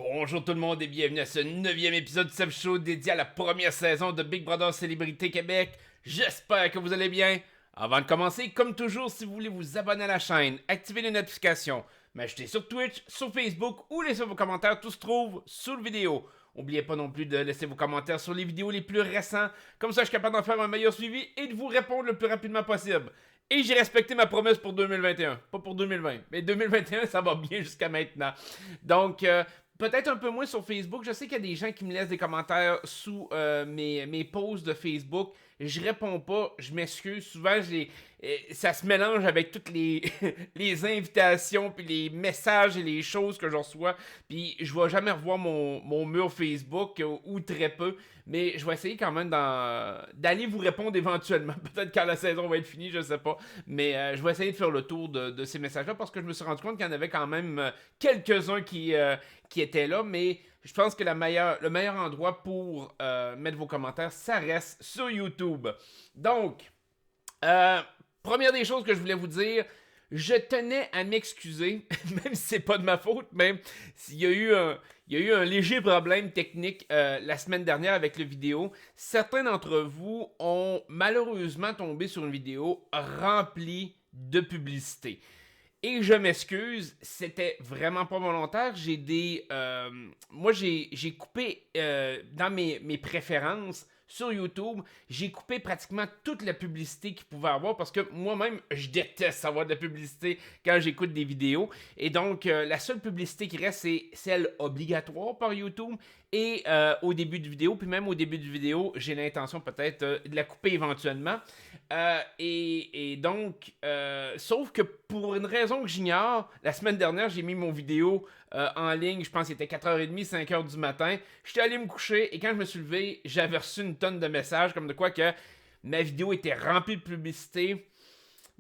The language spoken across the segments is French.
Bonjour tout le monde et bienvenue à ce 9e épisode du Seb Show dédié à la première saison de Big Brother Célébrité Québec. J'espère que vous allez bien. Avant de commencer, comme toujours, si vous voulez vous abonner à la chaîne, activer les notifications, m'ajouter sur Twitch, sur Facebook ou laisser vos commentaires, tout se trouve sous la vidéo. N'oubliez pas non plus de laisser vos commentaires sur les vidéos les plus récents, comme ça je suis capable d'en faire un meilleur suivi et de vous répondre le plus rapidement possible. Et j'ai respecté ma promesse pour 2021. Pas pour 2020, mais 2021, ça va bien jusqu'à maintenant. Donc, peut-être un peu moins sur Facebook. Je sais qu'il y a des gens qui me laissent des commentaires sous mes posts de Facebook. Je réponds pas, je m'excuse. Souvent, ça se mélange avec toutes les, les invitations, puis les messages et les choses que je reçois. Puis je vais jamais revoir mon mur Facebook, ou très peu. Mais je vais essayer quand même d'aller vous répondre éventuellement. Peut-être quand la saison va être finie, je sais pas. Mais je vais essayer de faire le tour de ces messages-là parce que je me suis rendu compte qu'il y en avait quand même quelques-uns qui étaient là. Mais je pense que le meilleur endroit pour mettre vos commentaires, ça reste sur YouTube. Donc, première des choses que je voulais vous dire, je tenais à m'excuser, même si c'est pas de ma faute, même s'il y a eu un léger problème technique la semaine dernière avec la vidéo. Certains d'entre vous ont malheureusement tombé sur une vidéo remplie de publicité. Et je m'excuse, c'était vraiment pas volontaire. Moi, j'ai coupé dans mes préférences sur YouTube, j'ai coupé pratiquement toute la publicité qu'il pouvait avoir parce que moi-même, je déteste avoir de la publicité quand j'écoute des vidéos. Et donc, la seule publicité qui reste, c'est celle obligatoire par YouTube et au début de vidéo. Puis même au début de vidéo, j'ai l'intention peut-être de la couper éventuellement. Et donc, sauf que pour une raison que j'ignore, la semaine dernière, j'ai mis mon vidéo en ligne, je pense qu'il était 4h30, 5h du matin. J'étais allé me coucher et quand je me suis levé, j'avais reçu une tonne de messages comme de quoi que ma vidéo était remplie de publicité.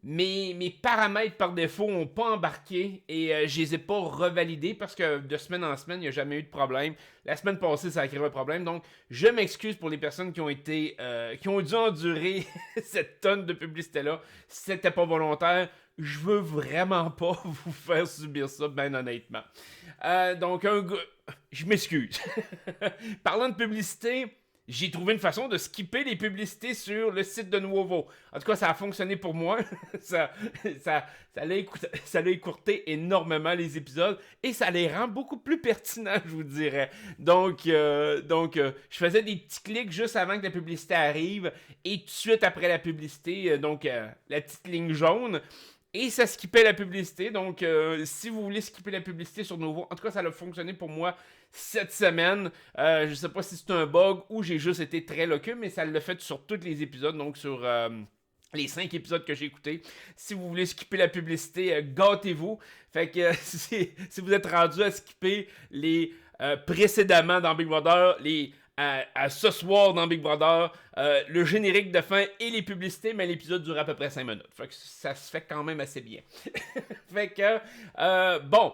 Mes paramètres par défaut n'ont pas embarqué et je les ai pas revalidés parce que de semaine en semaine, il n'y a jamais eu de problème. La semaine passée, ça a créé un problème. Donc, je m'excuse pour les personnes qui ont dû endurer cette tonne de publicité-là. C'était pas volontaire. Je veux vraiment pas vous faire subir ça, ben honnêtement. Donc, je m'excuse. Parlant de publicité, j'ai trouvé une façon de skipper les publicités sur le site de Nuovo. En tout cas, ça a fonctionné pour moi. ça l'a écourté énormément les épisodes et ça les rend beaucoup plus pertinents, je vous dirais. Donc, je faisais des petits clics juste avant que la publicité arrive et tout de suite après la publicité, la petite ligne jaune. Et ça skippait la publicité. Donc, si vous voulez skipper la publicité sur Nuovo, en tout cas, ça a fonctionné pour moi cette semaine. Je sais pas si c'est un bug ou j'ai juste été très loqueux, mais ça l'a fait sur tous les épisodes. Donc, sur les 5 épisodes que j'ai écoutés. Si vous voulez skipper la publicité, gâtez-vous. Fait que si vous êtes rendu à skipper les précédemment dans Big Brother, à ce soir dans Big Brother, le générique de fin et les publicités, mais l'épisode dure à peu près 5 minutes. Fait que ça se fait quand même assez bien. Fait que, bon,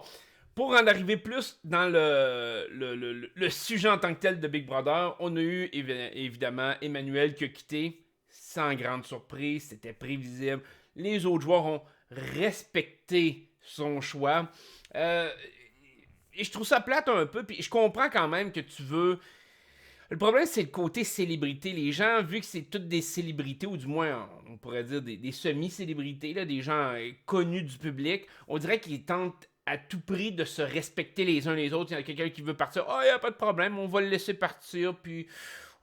pour en arriver plus dans le sujet en tant que tel de Big Brother, on a eu évidemment Emmanuel qui a quitté, sans grande surprise, c'était prévisible. Les autres joueurs ont respecté son choix. Et je trouve ça plate un peu, puis je comprends quand même que tu veux... Le problème, c'est le côté célébrité. Les gens, vu que c'est toutes des célébrités, ou du moins, on pourrait dire des semi-célébrités, là, des gens connus du public, on dirait qu'ils tentent à tout prix de se respecter les uns les autres. Il y a quelqu'un qui veut partir, il n'y a pas de problème, on va le laisser partir, puis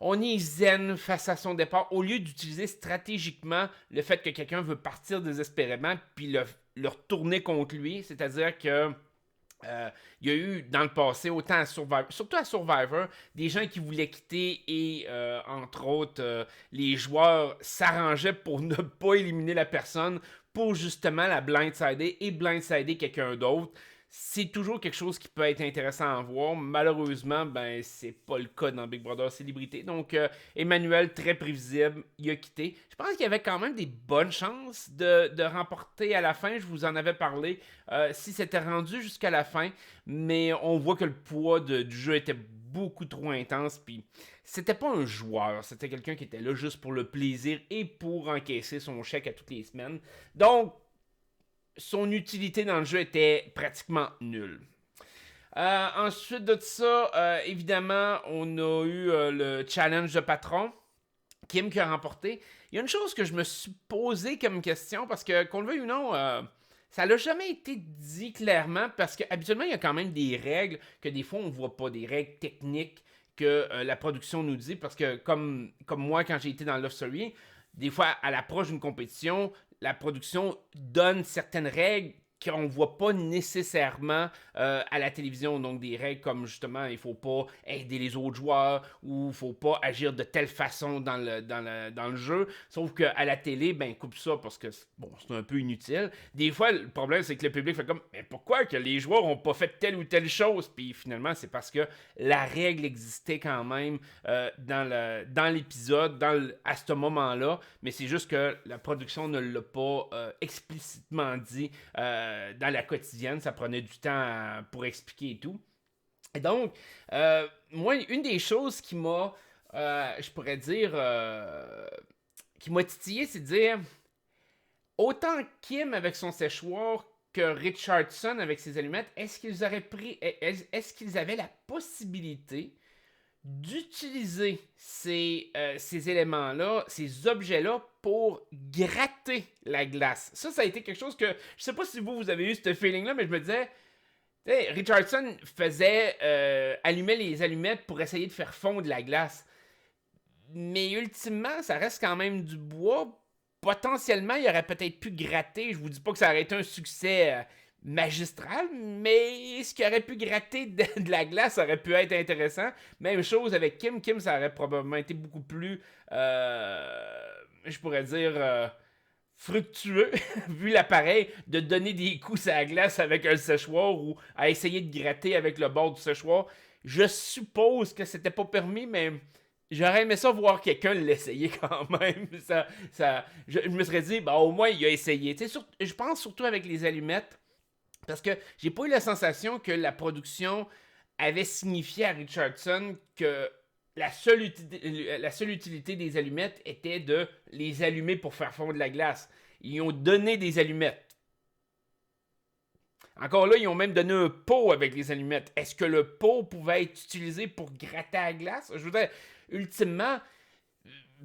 on est zen face à son départ, au lieu d'utiliser stratégiquement le fait que quelqu'un veut partir désespérément, puis le retourner contre lui, c'est-à-dire que il y a eu dans le passé, autant à Survivor, surtout à Survivor, des gens qui voulaient quitter et entre autres, les joueurs s'arrangeaient pour ne pas éliminer la personne pour justement la blindsider et blindsider quelqu'un d'autre. C'est toujours quelque chose qui peut être intéressant à voir. Malheureusement, ben c'est pas le cas dans Big Brother Célébrité. Donc, Emmanuel, très prévisible, il a quitté. Je pense qu'il y avait quand même des bonnes chances de remporter à la fin. Je vous en avais parlé si c'était rendu jusqu'à la fin. Mais on voit que le poids du jeu était beaucoup trop intense. Puis, c'était pas un joueur. C'était quelqu'un qui était là juste pour le plaisir et pour encaisser son chèque à toutes les semaines. Donc, son utilité dans le jeu était pratiquement nulle. Ensuite de ça, évidemment, on a eu le challenge de patron. Kim qui a remporté. Il y a une chose que je me suis posé comme question, parce que, qu'on le veuille ou non, ça l'a jamais été dit clairement, parce qu'habituellement, il y a quand même des règles que des fois, on voit pas, des règles techniques que la production nous dit, parce que comme moi, quand j'ai été dans Love Story, des fois, à l'approche d'une compétition, la production donne certaines règles qu'on voit pas nécessairement à la télévision. Donc des règles comme justement il faut pas aider les autres joueurs ou il faut pas agir de telle façon dans le jeu. Sauf qu'à la télé, ben coupe ça parce que bon, c'est un peu inutile. Des fois, le problème c'est que le public fait comme mais pourquoi que les joueurs ont pas fait telle ou telle chose? Puis finalement, c'est parce que la règle existait quand même dans l'épisode, à ce moment-là, mais c'est juste que la production ne l'a pas explicitement dit dans la quotidienne. Ça prenait du temps pour expliquer et tout. Et donc, moi, une des choses qui m'a, je pourrais dire, qui m'a titillé, c'est de dire, autant Kim avec son séchoir que Richardson avec ses allumettes, est-ce qu'ils avaient la possibilité d'utiliser ces éléments-là, ces objets-là, pour gratter la glace. Ça a été quelque chose que, je sais pas si vous avez eu ce feeling-là, mais je me disais, Richardson allumait les allumettes pour essayer de faire fondre la glace. Mais ultimement, ça reste quand même du bois. Potentiellement, il aurait peut-être pu gratter. Je vous dis pas que ça aurait été un succès magistral, mais ce qui aurait pu gratter de la glace aurait pu être intéressant. Même chose avec Kim. Kim, ça aurait probablement été beaucoup plus, je pourrais dire, fructueux, vu l'appareil, de donner des coups à la glace avec un séchoir ou à essayer de gratter avec le bord du séchoir. Je suppose que c'était pas permis, mais j'aurais aimé ça voir quelqu'un l'essayer quand même. Je me serais dit, bah, au moins il a essayé. Je pense surtout avec les allumettes, parce que j'ai pas eu la sensation que la production avait signifié à Richardson que la seule utilité des allumettes était de les allumer pour faire fondre la glace. Ils ont donné des allumettes. Encore là, ils ont même donné un pot avec les allumettes. Est-ce que le pot pouvait être utilisé pour gratter la glace? Je veux dire, ultimement,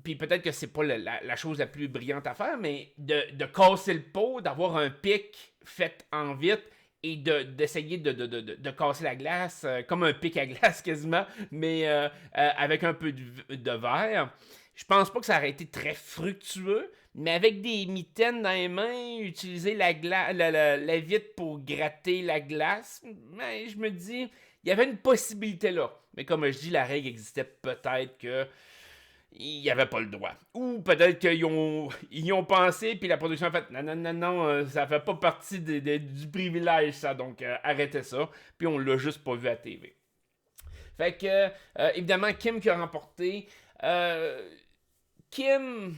puis peut-être que c'est pas la chose la plus brillante à faire, mais de casser le pot, d'avoir un pic fait en vitre et d'essayer de casser la glace, comme un pic à glace quasiment, mais avec un peu de verre. Je pense pas que ça aurait été très fructueux, mais avec des mitaines dans les mains, utiliser la vitre pour gratter la glace, ben, je me dis, il y avait une possibilité là. Mais comme je dis, la règle existait peut-être que il n'y avait pas le droit. Ou peut-être qu'ils ont pensé, puis la production a fait non, ça fait pas partie du privilège, ça, donc arrêtez ça. Puis on l'a juste pas vu à TV. Fait que, évidemment, Kim qui a remporté. Kim.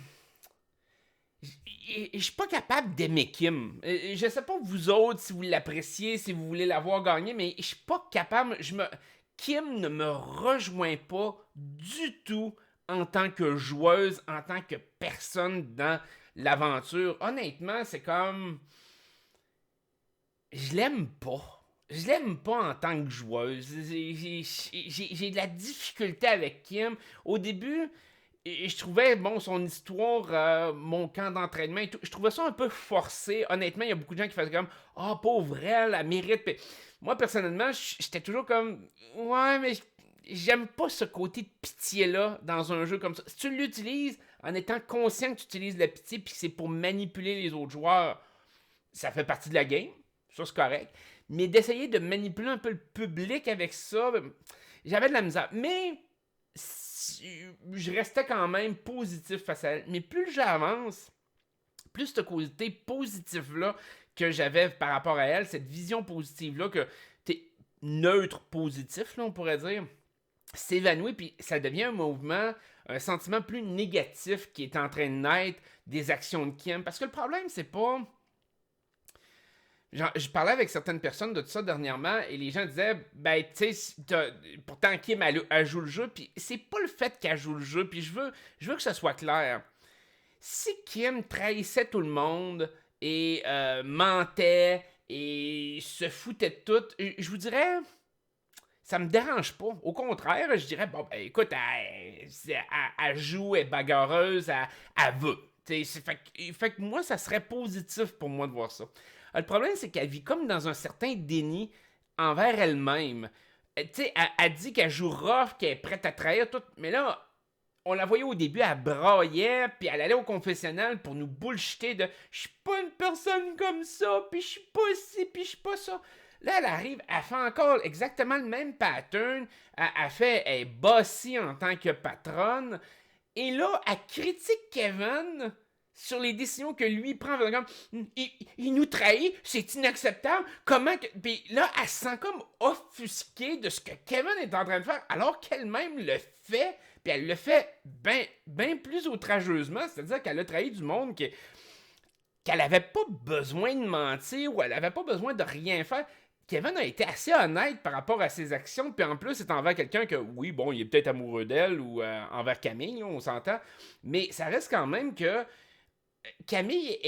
Je suis pas capable d'aimer Kim. Je sais pas vous autres si vous l'appréciez, si vous voulez la voir gagner, mais je suis pas capable. Kim ne me rejoint pas du tout en tant que joueuse, en tant que personne dans l'aventure. Honnêtement, c'est comme... Je l'aime pas. Je l'aime pas en tant que joueuse. J'ai de la difficulté avec Kim. Au début, je trouvais, bon, son histoire, mon camp d'entraînement et tout, je trouvais ça un peu forcé. Honnêtement, il y a beaucoup de gens qui faisaient comme « Ah, oh, pauvre elle mérite. » Puis moi, personnellement, j'étais toujours comme « Ouais, mais j'aime pas ce côté de pitié-là dans un jeu comme ça. » Si tu l'utilises en étant conscient que tu utilises la pitié puis que c'est pour manipuler les autres joueurs, ça fait partie de la game. Ça, c'est correct. Mais d'essayer de manipuler un peu le public avec ça, j'avais de la misère. Mais je restais quand même positif face à elle. Mais plus j'avance, plus ce côté positif-là que j'avais par rapport à elle, cette vision positive-là, que t'es neutre positif, là, on pourrait dire, s'évanouit, puis ça devient un mouvement, un sentiment plus négatif qui est en train de naître des actions de Kim. Parce que le problème, c'est pas... Je parlais avec certaines personnes de tout ça dernièrement et les gens disaient, ben, tu sais, pourtant Kim, elle joue le jeu, puis c'est pas le fait qu'elle joue le jeu, puis je veux que ça soit clair. Si Kim trahissait tout le monde et mentait et se foutait de tout, je vous dirais, ça me dérange pas. Au contraire, je dirais, bon, ben, écoute, elle joue, elle est bagarreuse, elle veut. Fait que moi, ça serait positif pour moi de voir ça. Le problème, c'est qu'elle vit comme dans un certain déni envers elle-même. Elle dit qu'elle joue rough, qu'elle est prête à trahir tout, mais là, on la voyait au début, elle braillait, puis elle allait au confessionnal pour nous bullshiter de « Je suis pas une personne comme ça, puis je suis pas ci, puis je suis pas ça ». Là, elle arrive, elle fait encore exactement le même pattern, elle est bossy en tant que patronne, et là, elle critique Kevin sur les décisions que lui prend. Comme, il nous trahit, c'est inacceptable. Comment que. Puis là, elle se sent comme offusquée de ce que Kevin est en train de faire, alors qu'elle-même le fait. Puis elle le fait bien plus outrageusement. C'est-à-dire qu'elle a trahi du monde qu'elle n'avait pas besoin de mentir ou elle n'avait pas besoin de rien faire. Kevin a été assez honnête par rapport à ses actions, puis en plus, c'est envers quelqu'un que, oui, bon, il est peut-être amoureux d'elle ou envers Camille, on s'entend, mais ça reste quand même que Camille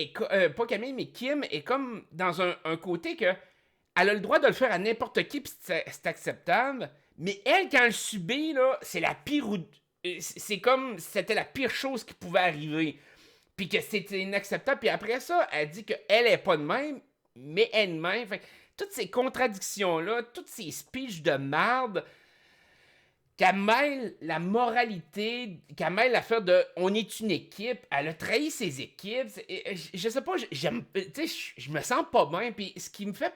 pas Camille, mais Kim est comme dans un côté que elle a le droit de le faire à n'importe qui, puis c'est acceptable, mais elle, quand elle subit, là, c'est la pire. C'est comme si c'était la pire chose qui pouvait arriver, puis que c'était inacceptable, puis après ça, elle dit qu'elle est pas de même, mais elle-même. Fait toutes ces contradictions-là, toutes ces speeches de merde, qu'elle mêle la moralité, qu'elle mêle l'affaire de on est une équipe, elle a trahi ses équipes. Je sais pas, je me sens pas bien. Puis ce qui me fait.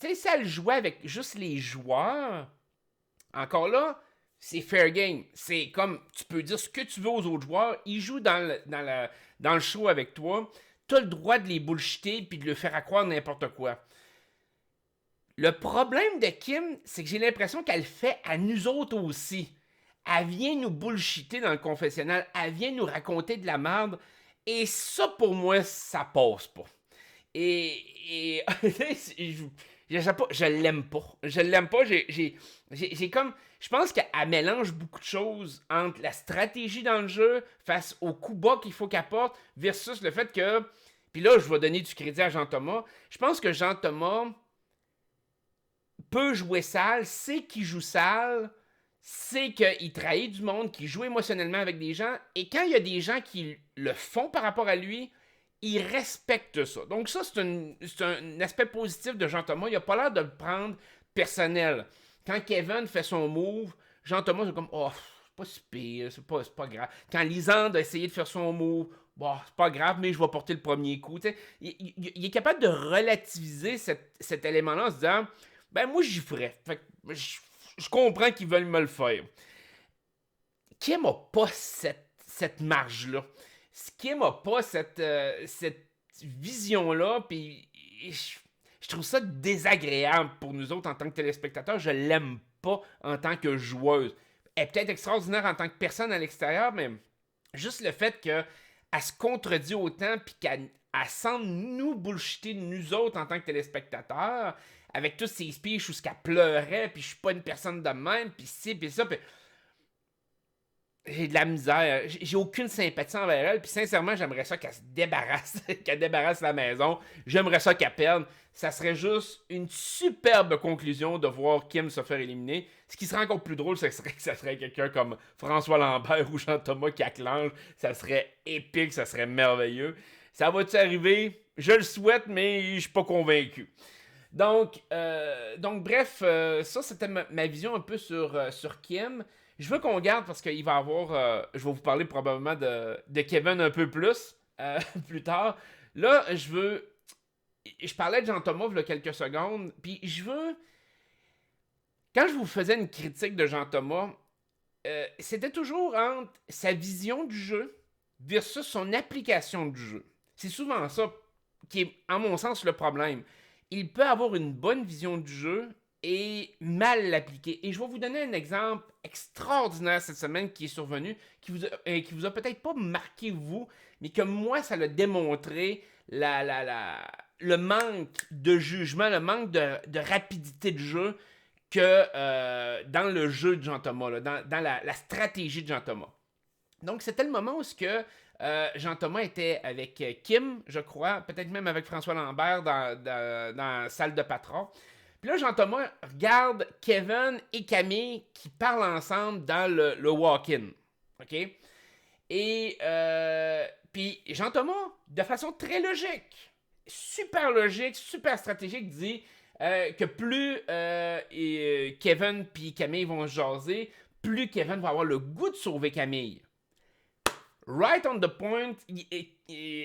Tu sais, si elle jouait avec juste les joueurs, encore là, c'est fair game. C'est comme tu peux dire ce que tu veux aux autres joueurs, ils jouent dans le show avec toi, t'as le droit de les bullshiter puis de le faire croire n'importe quoi. Le problème de Kim, c'est que j'ai l'impression qu'elle fait à nous autres aussi. Elle vient nous bullshiter dans le confessionnal, elle vient nous raconter de la merde, et ça, pour moi, ça passe pas. Et je sais pas, je l'aime pas. Je l'aime pas, j'ai comme... Je pense qu'elle mélange beaucoup de choses entre la stratégie dans le jeu face au coup bas qu'il faut qu'elle porte versus le fait que... Puis là, je vais donner du crédit à Jean-Thomas. Je pense que Jean-Thomas peut jouer sale, sait qu'il joue sale, sait qu'il trahit du monde, qu'il joue émotionnellement avec des gens, et quand il y a des gens qui le font par rapport à lui, il respecte ça. Donc ça, c'est un aspect positif de Jean-Thomas. Il a pas l'air de le prendre personnel. Quand Kevin fait son move, Jean-Thomas, c'est comme « Oh, c'est pas si pire, c'est pas grave. » Quand Lisande a essayé de faire son move, « Bon, c'est pas grave, mais je vais porter le premier coup. » Il est capable de relativiser cet élément-là en se disant « Ben, moi, j'y ferais. » Fait que je comprends qu'ils veulent me le faire. Kim a pas cette marge-là. Kim a pas cette vision-là, puis je trouve ça désagréable pour nous autres en tant que téléspectateurs. Je l'aime pas en tant que joueuse. Elle est peut-être extraordinaire en tant que personne à l'extérieur, mais juste le fait qu'elle se contredit autant, puis qu'elle semble nous bullshiter, nous autres en tant que téléspectateurs, avec tous ces speeches où ce qu'elle pleurait, puis je suis pas une personne de même, puis ci, puis ça, puis j'ai de la misère. J'ai aucune sympathie envers elle. Puis sincèrement, j'aimerais ça qu'elle se débarrasse. Qu'elle débarrasse la maison. J'aimerais ça qu'elle perde. Ça serait juste une superbe conclusion de voir Kim se faire éliminer. Ce qui serait encore plus drôle, ce serait que ça serait quelqu'un comme François Lambert ou Jean-Thomas qui acclenche. Ça serait épique, ça serait merveilleux. Ça va-tu arriver? Je le souhaite, mais je suis pas convaincu. Donc bref, ça c'était ma vision un peu sur Kim. Je veux qu'on garde parce qu'il va y avoir... je vais vous parler probablement de Kevin un peu plus plus tard. Là, je parlais de Jean-Thomas il y a quelques secondes. Puis je veux... Quand je vous faisais une critique de Jean-Thomas, c'était toujours entre sa vision du jeu versus son application du jeu. C'est souvent ça qui est, à mon sens, le problème. Il peut avoir une bonne vision du jeu et mal l'appliquer. Et je vais vous donner un exemple extraordinaire cette semaine qui est survenu, qui vous a peut-être pas marqué vous, mais que moi, ça l'a démontré le manque de jugement, le manque de rapidité de jeu que dans le jeu de Jean-Thomas, là, dans la stratégie de Jean-Thomas. Donc, c'était le moment où Jean-Thomas était avec Kim, je crois, peut-être même avec François Lambert dans la salle de patron. Puis là, Jean-Thomas regarde Kevin et Camille qui parlent ensemble dans le walk-in. OK? Et puis Jean-Thomas, de façon très logique, super stratégique, dit que plus Kevin puis Camille vont se jaser, plus Kevin va avoir le goût de sauver Camille. Right on the point,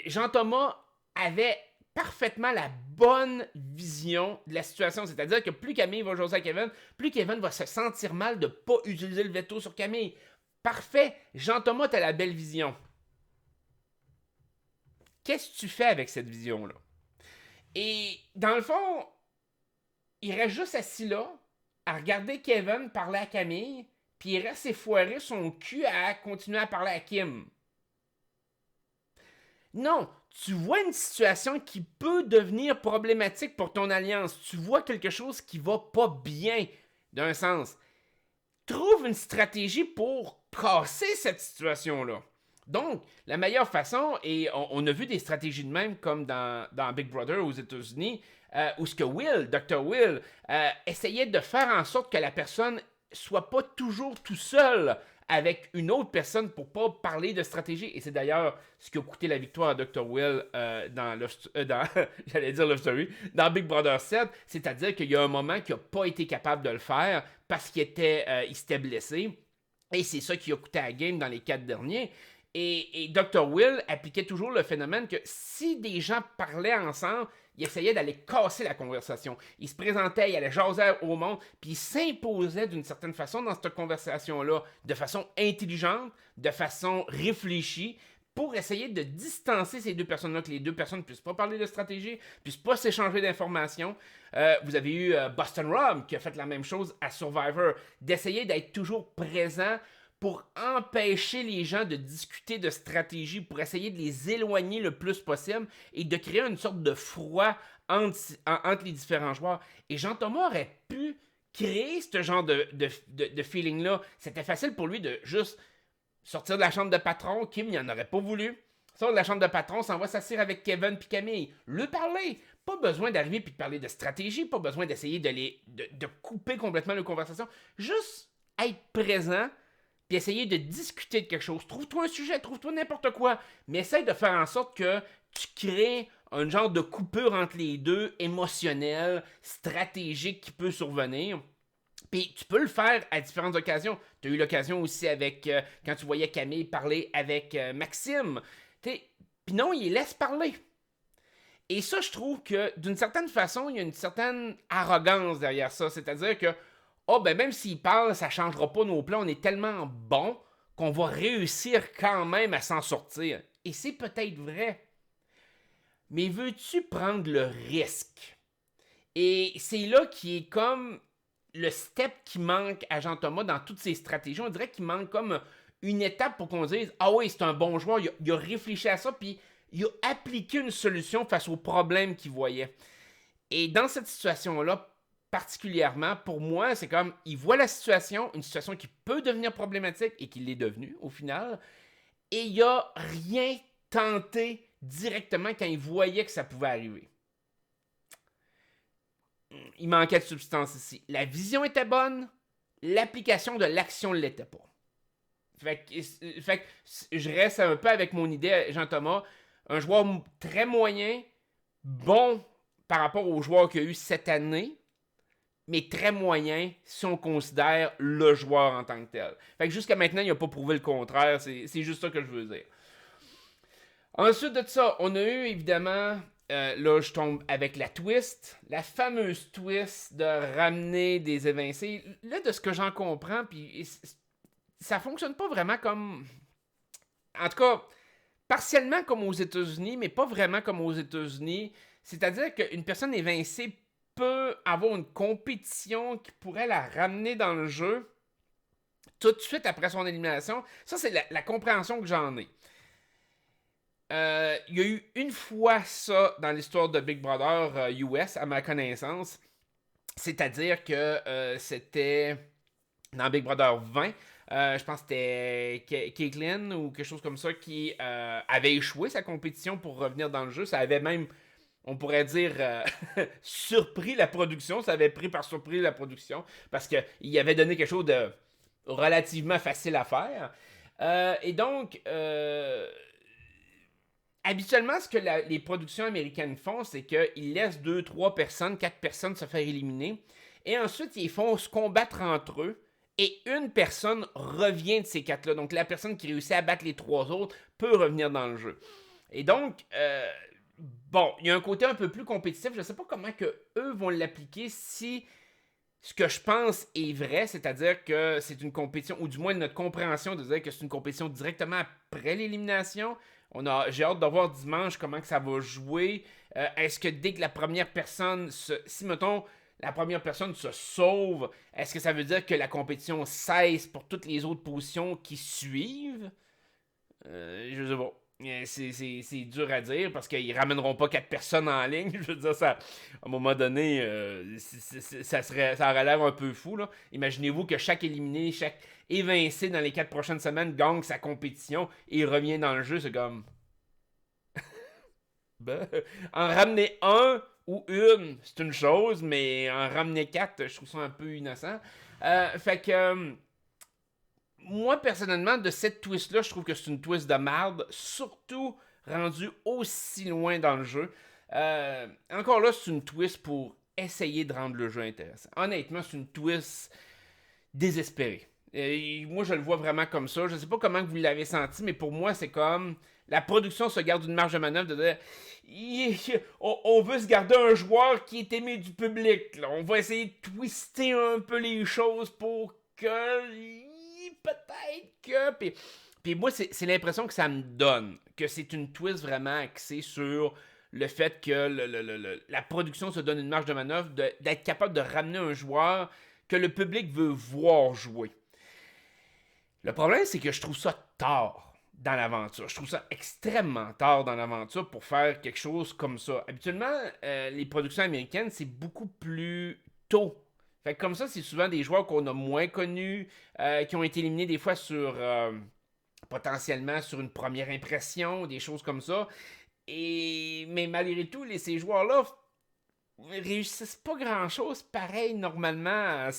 Jean-Thomas avait parfaitement la bonne vision de la situation. C'est-à-dire que plus Camille va jaser à Kevin, plus Kevin va se sentir mal de ne pas utiliser le veto sur Camille. Parfait, Jean-Thomas, t'as la belle vision. Qu'est-ce que tu fais avec cette vision-là? Et dans le fond, il reste juste assis là, à regarder Kevin parler à Camille, puis il reste effoiré son cul à continuer à parler à Kim. Non, tu vois une situation qui peut devenir problématique pour ton alliance. Tu vois quelque chose qui va pas bien, d'un sens. Trouve une stratégie pour casser cette situation-là. Donc, la meilleure façon, et on a vu des stratégies de même comme dans Big Brother aux États-Unis, où ce que Dr. Will, essayait de faire en sorte que la personne soit pas toujours tout seul avec une autre personne pour pas parler de stratégie. Et c'est d'ailleurs ce qui a coûté la victoire à Dr. Will j'allais dire Love Story, dans Big Brother 7. C'est-à-dire qu'il y a un moment qu'il n'a pas été capable de le faire parce qu'il s'était blessé. Et c'est ça qui a coûté à la game dans les 4 derniers. Et Dr. Will appliquait toujours le phénomène que si des gens parlaient ensemble, il essayait d'aller casser la conversation. Il se présentait, il allait jaser au monde, puis il s'imposait d'une certaine façon dans cette conversation-là, de façon intelligente, de façon réfléchie, pour essayer de distancer ces deux personnes-là, que les deux personnes ne puissent pas parler de stratégie, ne puissent pas s'échanger d'informations. Vous avez eu Boston Rob qui a fait la même chose à Survivor, d'essayer d'être toujours présent pour empêcher les gens de discuter de stratégie, pour essayer de les éloigner le plus possible et de créer une sorte de froid entre les différents joueurs. Et Jean-Thomas aurait pu créer ce genre de feeling-là. C'était facile pour lui de juste sortir de la chambre de patron. Kim, il n'en aurait pas voulu. Sort de la chambre de patron, s'en va s'asseoir avec Kevin puis Camille. Le parler. Pas besoin d'arriver et de parler de stratégie, pas besoin d'essayer de couper complètement la conversation. Juste être présent puis essayer de discuter de quelque chose. Trouve-toi un sujet, trouve-toi n'importe quoi, mais essaye de faire en sorte que tu crées un genre de coupure entre les deux, émotionnelle, stratégique qui peut survenir. Puis tu peux le faire à différentes occasions. Tu as eu l'occasion aussi avec, quand tu voyais Camille parler avec Maxime. Puis non, il les laisse parler. Et ça, je trouve que d'une certaine façon, il y a une certaine arrogance derrière ça. C'est-à-dire que même s'il parle, ça ne changera pas nos plans. On est tellement bon qu'on va réussir quand même à s'en sortir. Et c'est peut-être vrai. Mais veux-tu prendre le risque? Et c'est là qui est comme le step qui manque à Jean-Thomas dans toutes ses stratégies. On dirait qu'il manque comme une étape pour qu'on dise « Ah oui, c'est un bon joueur, il a réfléchi à ça, puis il a appliqué une solution face aux problèmes qu'il voyait. » Et dans cette situation-là, particulièrement, pour moi, c'est comme, il voit la situation, une situation qui peut devenir problématique et qui l'est devenue au final, et il n'a rien tenté directement quand il voyait que ça pouvait arriver. Il manquait de substance ici. La vision était bonne, l'application de l'action ne l'était pas. Fait que je reste un peu avec mon idée, Jean-Thomas, un joueur très moyen, bon par rapport aux joueurs qu'il y a eu cette année, mais très moyen si on considère le joueur en tant que tel. Fait que jusqu'à maintenant, il n'a pas prouvé le contraire. C'est juste ça que je veux dire. Ensuite de ça, on a eu évidemment, là je tombe avec la twist, la fameuse twist de ramener des évincés. Là, de ce que j'en comprends, puis ça fonctionne pas vraiment comme... En tout cas, partiellement comme aux États-Unis, mais pas vraiment comme aux États-Unis. C'est-à-dire qu'une personne évincée peut avoir une compétition qui pourrait la ramener dans le jeu tout de suite après son élimination. Ça, c'est la compréhension que j'en ai. Il y a eu une fois ça dans l'histoire de Big Brother US, à ma connaissance. C'est-à-dire que c'était dans Big Brother 20. Je pense que c'était Caitlyn ou quelque chose comme ça qui avait échoué sa compétition pour revenir dans le jeu. Ça avait même... on pourrait dire, surpris la production. Ça avait pris par surprise la production parce qu'il avait donné quelque chose de relativement facile à faire. Et donc, habituellement, ce que les productions américaines font, c'est qu'ils laissent 2, 3 personnes, 4 personnes se faire éliminer. Et ensuite, ils font se combattre entre eux. Et une personne revient de ces 4-là. Donc, la personne qui réussit à battre les 3 autres peut revenir dans le jeu. Et donc, bon, il y a un côté un peu plus compétitif. Je ne sais pas comment que eux vont l'appliquer si ce que je pense est vrai, c'est-à-dire que c'est une compétition, ou du moins notre compréhension de dire que c'est une compétition directement après l'élimination. J'ai hâte de voir dimanche comment que ça va jouer. Est-ce que dès que la première personne, si mettons la première personne se sauve, est-ce que ça veut dire que la compétition cesse pour toutes les autres positions qui suivent? Je sais pas. C'est dur à dire parce qu'ils ramèneront pas 4 personnes en ligne. Je veux dire, ça, à un moment donné, ça aurait l'air un peu fou. Là. Imaginez-vous que chaque éliminé, chaque évincé dans les 4 prochaines semaines gagne sa compétition et revient dans le jeu. C'est comme. Ben, en ramener un ou une, c'est une chose, mais en ramener 4, je trouve ça un peu innocent. Fait que. Moi, personnellement, de cette twist-là, je trouve que c'est une twist de merde, surtout rendue aussi loin dans le jeu. Encore là, c'est une twist pour essayer de rendre le jeu intéressant. Honnêtement, c'est une twist désespérée. Moi, je le vois vraiment comme ça. Je sais pas comment vous l'avez senti, mais pour moi, c'est comme la production se garde une marge de manœuvre de dire on veut se garder un joueur qui est aimé du public. Là. On va essayer de twister un peu les choses pour que peut-être que. Puis moi, c'est l'impression que ça me donne. Que c'est une twist vraiment axée sur le fait que la production se donne une marge de manœuvre d'être capable de ramener un joueur que le public veut voir jouer. Le problème, c'est que je trouve ça tard dans l'aventure. Je trouve ça extrêmement tard dans l'aventure pour faire quelque chose comme ça. Habituellement, les productions américaines, c'est beaucoup plus tôt. Fait que comme ça, c'est souvent des joueurs qu'on a moins connus, qui ont été éliminés des fois sur potentiellement sur une première impression, des choses comme ça. Mais malgré tout, ces joueurs-là réussissent pas grand-chose pareil normalement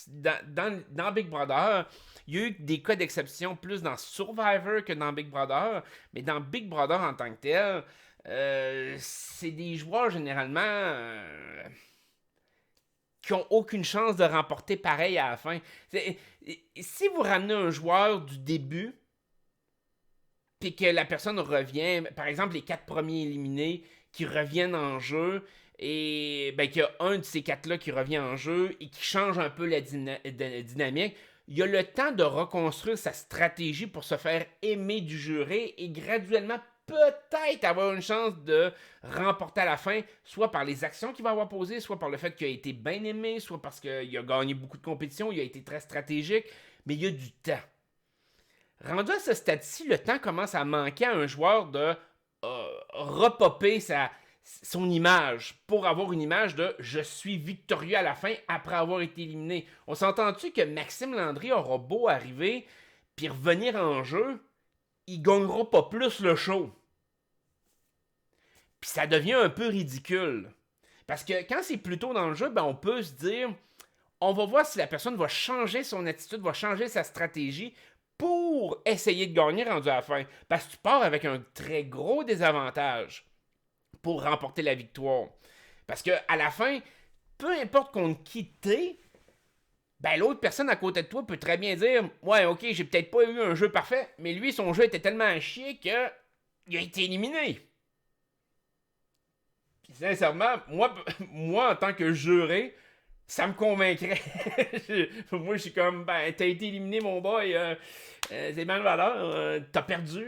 dans Big Brother. Il y a eu des cas d'exception plus dans Survivor que dans Big Brother, mais dans Big Brother en tant que tel, c'est des joueurs généralement qui ont aucune chance de remporter pareil à la fin. Si vous ramenez un joueur du début, puis que la personne revient, par exemple les 4 premiers éliminés qui reviennent en jeu, et ben, qu'il y a un de ces 4-là qui revient en jeu et qui change un peu la dynamique, il a le temps de reconstruire sa stratégie pour se faire aimer du jury et graduellement peut-être avoir une chance de remporter à la fin, soit par les actions qu'il va avoir posées, soit par le fait qu'il a été bien aimé, soit parce qu'il a gagné beaucoup de compétitions, il a été très stratégique, mais il y a du temps. Rendu à ce stade-ci, le temps commence à manquer à un joueur de repopper son image pour avoir une image de je suis victorieux à la fin après avoir été éliminé. On s'entend-tu que Maxime Landry aura beau arriver puis revenir en jeu, il gagnera pas plus le show. Puis ça devient un peu ridicule. Parce que quand c'est plus tôt dans le jeu, ben on peut se dire on va voir si la personne va changer son attitude, va changer sa stratégie pour essayer de gagner rendu à la fin. Parce que tu pars avec un très gros désavantage pour remporter la victoire. Parce que à la fin, peu importe contre qui t'es, ben l'autre personne à côté de toi peut très bien dire ouais, ok, j'ai peut-être pas eu un jeu parfait, mais lui, son jeu était tellement à chier qu'il a été éliminé. Puis sincèrement, moi en tant que juré, ça me convaincrait. Moi, je suis comme, ben, t'as été éliminé, mon boy. C'est mal valeur. T'as perdu.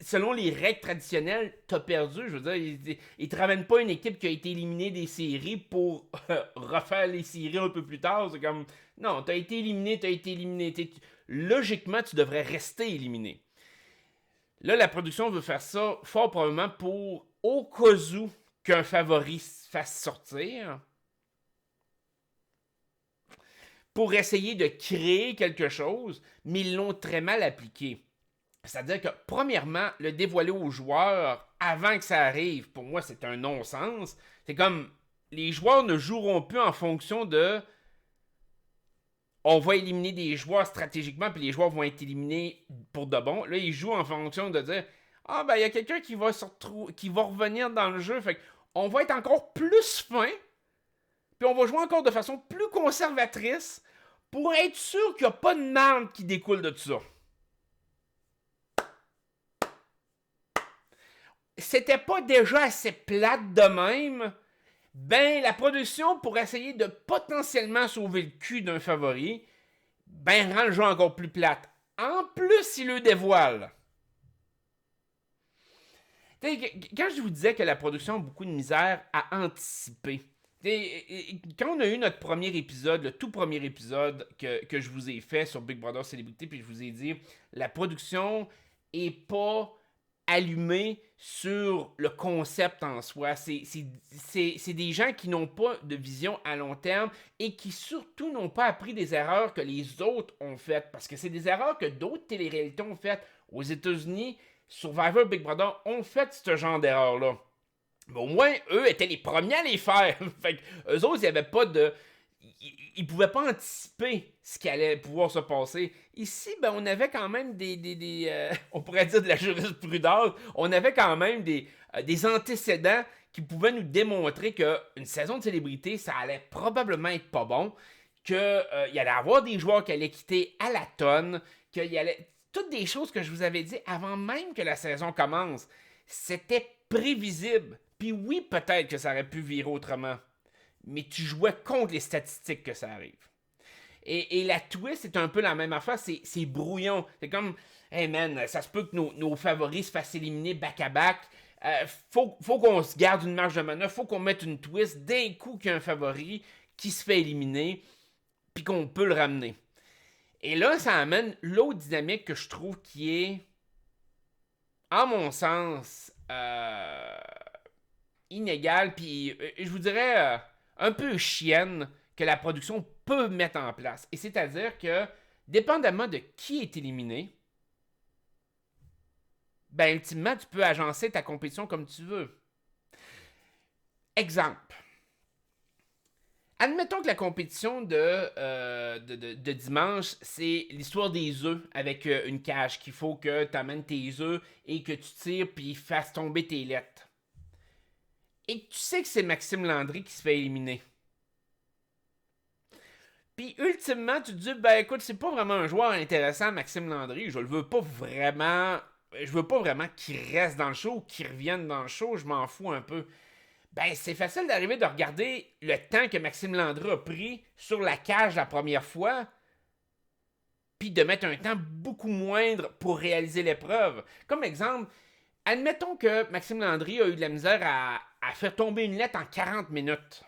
Selon les règles traditionnelles, t'as perdu. Je veux dire, ils te ramènent pas une équipe qui a été éliminée des séries pour refaire les séries un peu plus tard. C'est comme, non, t'as été éliminé, t'as été éliminé. Logiquement, tu devrais rester éliminé. Là, la production veut faire ça fort probablement pour, au cas où, qu'un favori se fasse sortir, pour essayer de créer quelque chose, mais ils l'ont très mal appliqué. C'est-à-dire que, premièrement, le dévoiler aux joueurs avant que ça arrive, pour moi, c'est un non-sens. C'est comme, les joueurs ne joueront plus en fonction de on va éliminer des joueurs stratégiquement, puis les joueurs vont être éliminés pour de bon. Là, ils jouent en fonction de dire ah, ben, il y a quelqu'un qui va qui va revenir dans le jeu. Fait on va être encore plus fin, puis on va jouer encore de façon plus conservatrice pour être sûr qu'il n'y a pas de merde qui découle de tout ça. C'était pas déjà assez plate de même, ben la production, pour essayer de potentiellement sauver le cul d'un favori, ben rend le jeu encore plus plate. En plus, il le dévoile. Quand je vous disais que la production a beaucoup de misère à anticiper, quand on a eu notre premier épisode, le tout premier épisode que je vous ai fait sur Big Brother Célébrité, puis je vous ai dit, la production est pas allumée sur le concept en soi. C'est des gens qui n'ont pas de vision à long terme et qui surtout n'ont pas appris des erreurs que les autres ont faites. Parce que c'est des erreurs que d'autres téléréalités ont faites. Aux États-Unis, Survivor, Big Brother ont fait ce genre d'erreur-là. Mais au moins, eux étaient les premiers à les faire. Fait que eux autres, ils n'avaient pas de... Ils pouvaient pas anticiper ce qui allait pouvoir se passer. Ici, ben, on avait quand même on pourrait dire de la jurisprudence, on avait quand même des antécédents qui pouvaient nous démontrer qu'une saison de célébrité, ça allait probablement être pas bon, qu'il y allait avoir des joueurs qui allaient quitter à la tonne, qu'il y allait... Toutes des choses que je vous avais dit avant même que la saison commence. C'était prévisible. Puis oui, peut-être que ça aurait pu virer autrement. Mais tu jouais contre les statistiques que ça arrive. Et la twist, c'est un peu la même affaire, c'est brouillon. C'est comme, hey man, ça se peut que nos favoris se fassent éliminer back-à-back. Faut qu'on se garde une marge de manœuvre, faut qu'on mette une twist d'un coup qu'il y a un favori qui se fait éliminer, puis qu'on peut le ramener. Et là, ça amène l'autre dynamique que je trouve qui est, à mon sens, inégale, puis je vous dirais un peu chienne que la production peut mettre en place. Et c'est-à-dire que, dépendamment de qui est éliminé, ben ultimement, tu peux agencer ta compétition comme tu veux. Exemple. Admettons que la compétition de dimanche, c'est l'histoire des œufs avec une cage, qu'il faut que tu amènes tes œufs et que tu tires puis fasses tomber tes lettres. Et tu sais que c'est Maxime Landry qui se fait éliminer. Puis ultimement, tu te dis, ben écoute, c'est pas vraiment un joueur intéressant, Maxime Landry. Je le veux pas vraiment. Je veux pas vraiment qu'il reste dans le show ou qu'il revienne dans le show. Je m'en fous un peu. Ben, c'est facile d'arriver de regarder le temps que Maxime Landry a pris sur la cage la première fois, puis de mettre un temps beaucoup moindre pour réaliser l'épreuve. Comme exemple, admettons que Maxime Landry a eu de la misère à faire tomber une lettre en 40 minutes.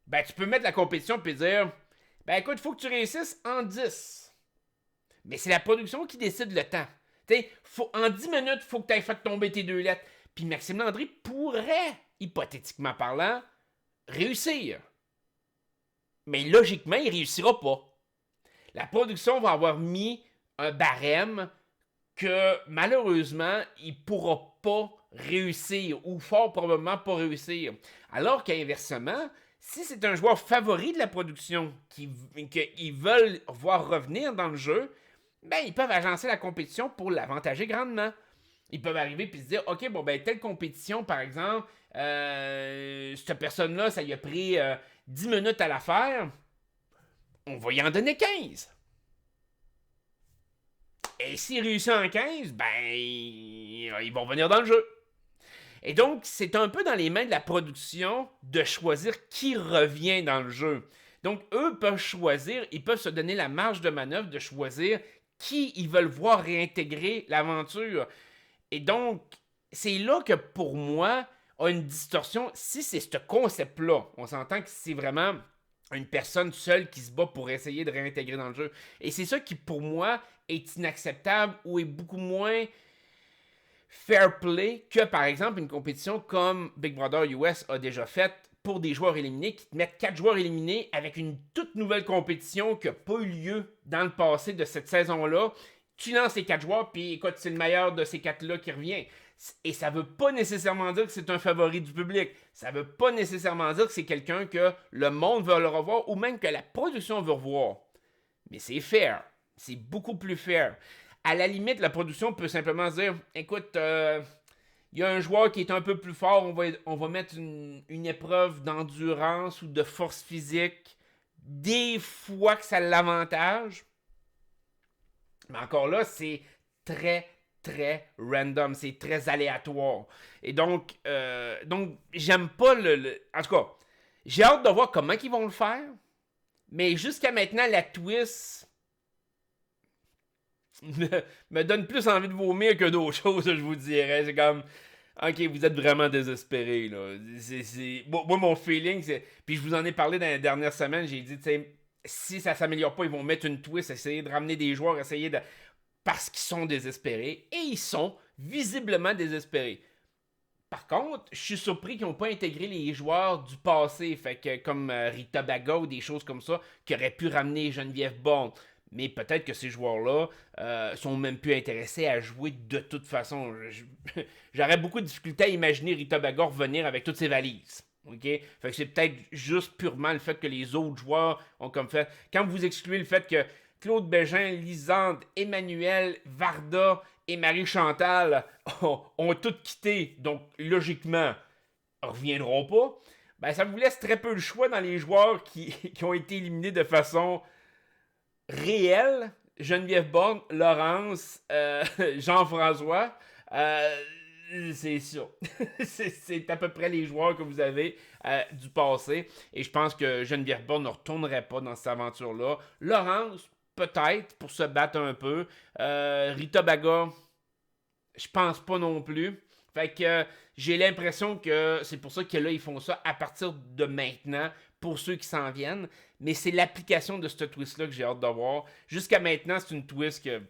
Ben, tu peux mettre la compétition et dire, ben écoute, il faut que tu réussisses en 10. Mais c'est la production qui décide le temps. En 10 minutes, il faut que tu aies fait tomber tes 2 lettres. Puis Maxime Landry pourrait, hypothétiquement parlant, réussir. Mais logiquement, il ne réussira pas. La production va avoir mis un barème que malheureusement, il ne pourra pas réussir ou fort probablement pas réussir. Alors qu'inversement, si c'est un joueur favori de la production qu'ils veulent voir revenir dans le jeu, ben ils peuvent agencer la compétition pour l'avantager grandement. Ils peuvent arriver et se dire, OK, bon, ben, telle compétition, par exemple, cette personne-là, ça lui a pris 10 minutes à la faire. On va y en donner 15. Et s'il réussit en 15, ben, ils vont venir dans le jeu. Et donc, c'est un peu dans les mains de la production de choisir qui revient dans le jeu. Donc, eux peuvent choisir, ils peuvent se donner la marge de manœuvre de choisir qui ils veulent voir réintégrer l'aventure. Et donc, c'est là que pour moi, a une distorsion. Si c'est ce concept-là, on s'entend que c'est vraiment une personne seule qui se bat pour essayer de réintégrer dans le jeu. Et c'est ça qui, pour moi, est inacceptable ou est beaucoup moins fair play que, par exemple, une compétition comme Big Brother US a déjà faite pour des joueurs éliminés, qui te mettent 4 joueurs éliminés avec une toute nouvelle compétition qui n'a pas eu lieu dans le passé de cette saison-là, tu lances les 4 joueurs, puis écoute, c'est le meilleur de ces 4-là qui revient. Et ça veut pas nécessairement dire que c'est un favori du public. Ça veut pas nécessairement dire que c'est quelqu'un que le monde veut le revoir ou même que la production veut revoir. Mais c'est fair. C'est beaucoup plus fair. À la limite, la production peut simplement se dire, écoute, il y a un joueur qui est un peu plus fort, on va mettre une épreuve d'endurance ou de force physique. Des fois que ça l'avantage. Mais encore là, c'est très, très random. C'est très aléatoire. Et donc j'aime pas En tout cas, j'ai hâte de voir comment ils vont le faire. Mais jusqu'à maintenant, la twist me donne plus envie de vomir que d'autres choses, je vous dirais. C'est comme... Ok, vous êtes vraiment désespérés, là. Moi, mon feeling, c'est... Puis je vous en ai parlé dans les dernières semaines, j'ai dit, tu sais, si ça s'améliore pas, ils vont mettre une twist, essayer de ramener des joueurs, essayer de... Parce qu'ils sont désespérés. Et ils sont visiblement désespérés. Par contre, je suis surpris qu'ils n'ont pas intégré les joueurs du passé, fait que comme Rita Baga ou des choses comme ça, qui auraient pu ramener Geneviève Bond. Mais peut-être que ces joueurs-là sont même plus intéressés à jouer de toute façon. J'aurais beaucoup de difficulté à imaginer Rita Baga revenir avec toutes ses valises. OK? Fait que c'est peut-être juste purement le fait que les autres joueurs ont comme fait... Quand vous excluez le fait que Claude Bégin, Lisande, Emmanuel, Varda et Marie-Chantal ont toutes quitté, donc logiquement, reviendront pas, ben ça vous laisse très peu de choix dans les joueurs qui ont été éliminés de façon réelle. Geneviève Borne, Laurence, Jean-François, c'est ça. C'est à peu près les joueurs que vous avez du passé. Et je pense que Geneviève Borne ne retournerait pas dans cette aventure-là. Laurence, peut-être, pour se battre un peu. Rita Baga, je pense pas non plus. Fait que j'ai l'impression que c'est pour ça que là, ils font ça à partir de maintenant, pour ceux qui s'en viennent. Mais c'est l'application de ce twist-là que j'ai hâte de voir. Jusqu'à maintenant, c'est une twist que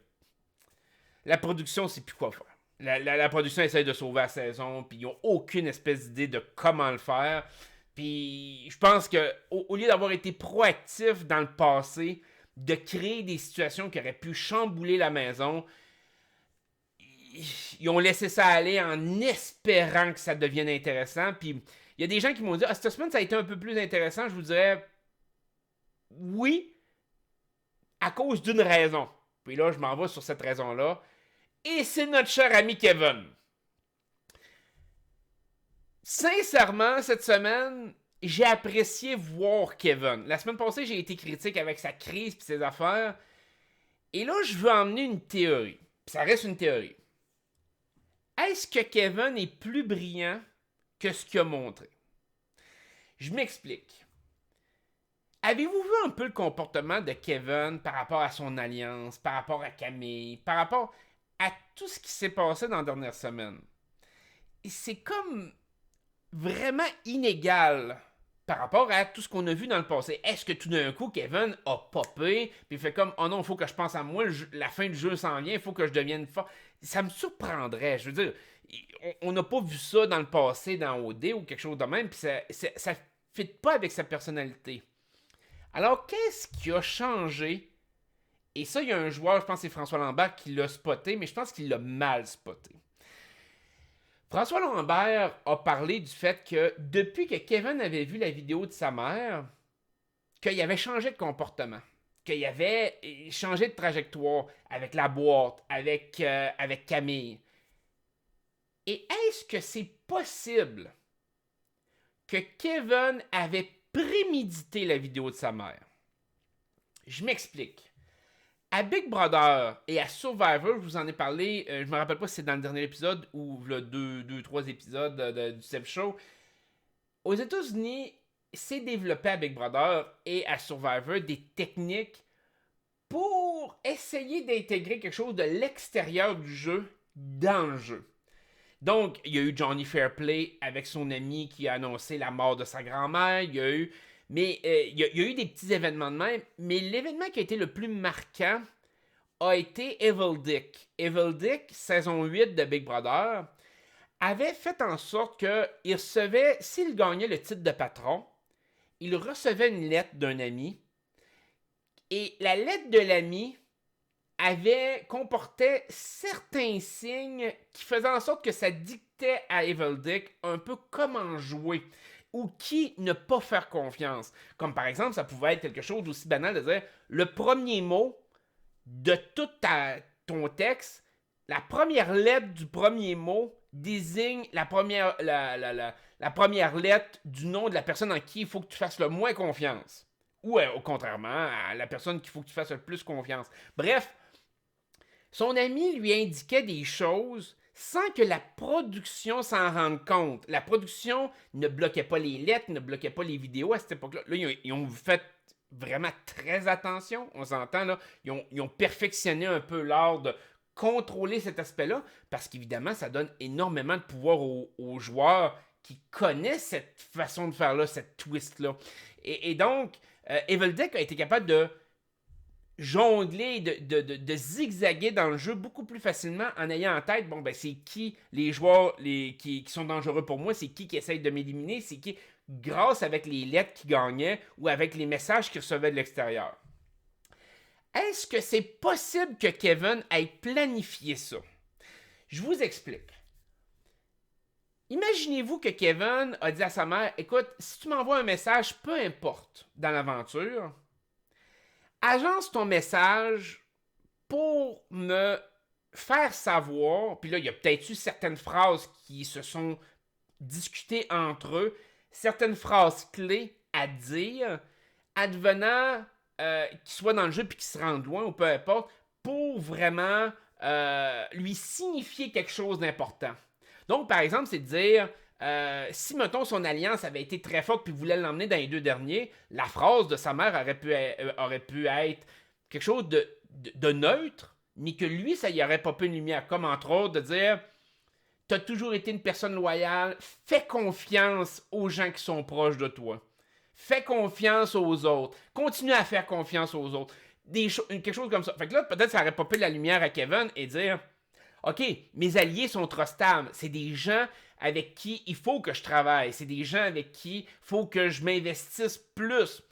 la production sait plus quoi faire. La production essaie de sauver la saison, puis ils n'ont aucune espèce d'idée de comment le faire. Puis je pense que au lieu d'avoir été proactif dans le passé, de créer des situations qui auraient pu chambouler la maison, ils ont laissé ça aller en espérant que ça devienne intéressant. Puis il y a des gens qui m'ont dit « Ah, cette semaine, ça a été un peu plus intéressant. » Je vous dirais « Oui, à cause d'une raison. » Puis là, je m'en vais sur cette raison-là. Et c'est notre cher ami Kevin. Sincèrement, cette semaine, j'ai apprécié voir Kevin. La semaine passée, j'ai été critique avec sa crise et ses affaires. Et là, je veux emmener une théorie. Puis ça reste une théorie. Est-ce que Kevin est plus brillant que ce qu'il a montré? Je m'explique. Avez-vous vu un peu le comportement de Kevin par rapport à son alliance, par rapport à Camille, par rapport à tout ce qui s'est passé dans la dernière semaine? Et c'est comme vraiment inégal par rapport à tout ce qu'on a vu dans le passé. Est-ce que tout d'un coup, Kevin a popé, puis il fait comme « Oh non, il faut que je pense à moi, la fin du jeu s'en vient, il faut que je devienne fort. » Ça me surprendrait. Je veux dire, on n'a pas vu ça dans le passé, dans OD ou quelque chose de même, puis ça ne fit pas avec sa personnalité. Alors, qu'est-ce qui a changé? Et ça, il y a un joueur, je pense que c'est François Lambert, qui l'a spoté, mais je pense qu'il l'a mal spoté. François Lambert a parlé du fait que depuis que Kevin avait vu la vidéo de sa mère, qu'il avait changé de comportement, qu'il avait changé de trajectoire avec la boîte, avec Camille. Et est-ce que c'est possible que Kevin avait prémédité la vidéo de sa mère? Je m'explique. À Big Brother et à Survivor, je vous en ai parlé, je me rappelle pas si c'est dans le dernier épisode ou le 2-3 épisodes du Seb Show. Aux États-Unis, c'est développé à Big Brother et à Survivor des techniques pour essayer d'intégrer quelque chose de l'extérieur du jeu dans le jeu. Donc, il y a eu Johnny Fairplay avec son ami qui a annoncé la mort de sa grand-mère. Il y a eu des petits événements de même, mais l'événement qui a été le plus marquant a été Evil Dick. Evil Dick, saison 8 de Big Brother, avait fait en sorte qu'il recevait, s'il gagnait le titre de patron, il recevait une lettre d'un ami. Et la lettre de l'ami comportait certains signes qui faisaient en sorte que ça dictait à Evil Dick un peu comment jouer ou qui ne pas faire confiance. Comme par exemple, ça pouvait être quelque chose d'aussi banal de dire le premier mot de tout ton texte, la première lettre du premier mot désigne la première lettre du nom de la personne en qui il faut que tu fasses le moins confiance. Ou contrairement à la personne qu'il faut que tu fasses le plus confiance. Bref, son ami lui indiquait des choses sans que la production s'en rende compte. La production ne bloquait pas les lettres, ne bloquait pas les vidéos à cette époque-là. Là, ils ont fait vraiment très attention, on s'entend là. Ils ont perfectionné un peu l'art de contrôler cet aspect-là, parce qu'évidemment, ça donne énormément de pouvoir aux joueurs qui connaissent cette façon de faire-là, cette twist-là. Et donc, Evil Dick a été capable de jongler, de zigzaguer dans le jeu beaucoup plus facilement en ayant en tête, bon, ben, c'est qui les joueurs qui sont dangereux pour moi, c'est qui essayent de m'éliminer, c'est qui, grâce avec les lettres qui gagnaient ou avec les messages qu'ils recevaient de l'extérieur. Est-ce que c'est possible que Kevin ait planifié ça? Je vous explique. Imaginez-vous que Kevin a dit à sa mère, écoute, si tu m'envoies un message, peu importe, dans l'aventure, agence ton message pour me faire savoir, puis là, il y a peut-être eu certaines phrases qui se sont discutées entre eux, certaines phrases clés à dire, advenant qu'il soit dans le jeu puis qu'il se rende loin ou peu importe, pour vraiment lui signifier quelque chose d'important. Donc, par exemple, c'est de dire, si, mettons, son alliance avait été très forte puis voulait l'emmener dans les 2 derniers, la phrase de sa mère aurait pu être quelque chose de neutre, mais que lui, ça y aurait pas peu une lumière. Comme, entre autres, de dire, t'as toujours été une personne loyale, fais confiance aux gens qui sont proches de toi. Fais confiance aux autres. Continue à faire confiance aux autres. Quelque chose comme ça. Fait que là, peut-être ça aurait popé la lumière à Kevin et dire, OK, mes alliés sont trustables. C'est des gens avec qui il faut que je travaille. C'est des gens avec qui il faut que je m'investisse plus.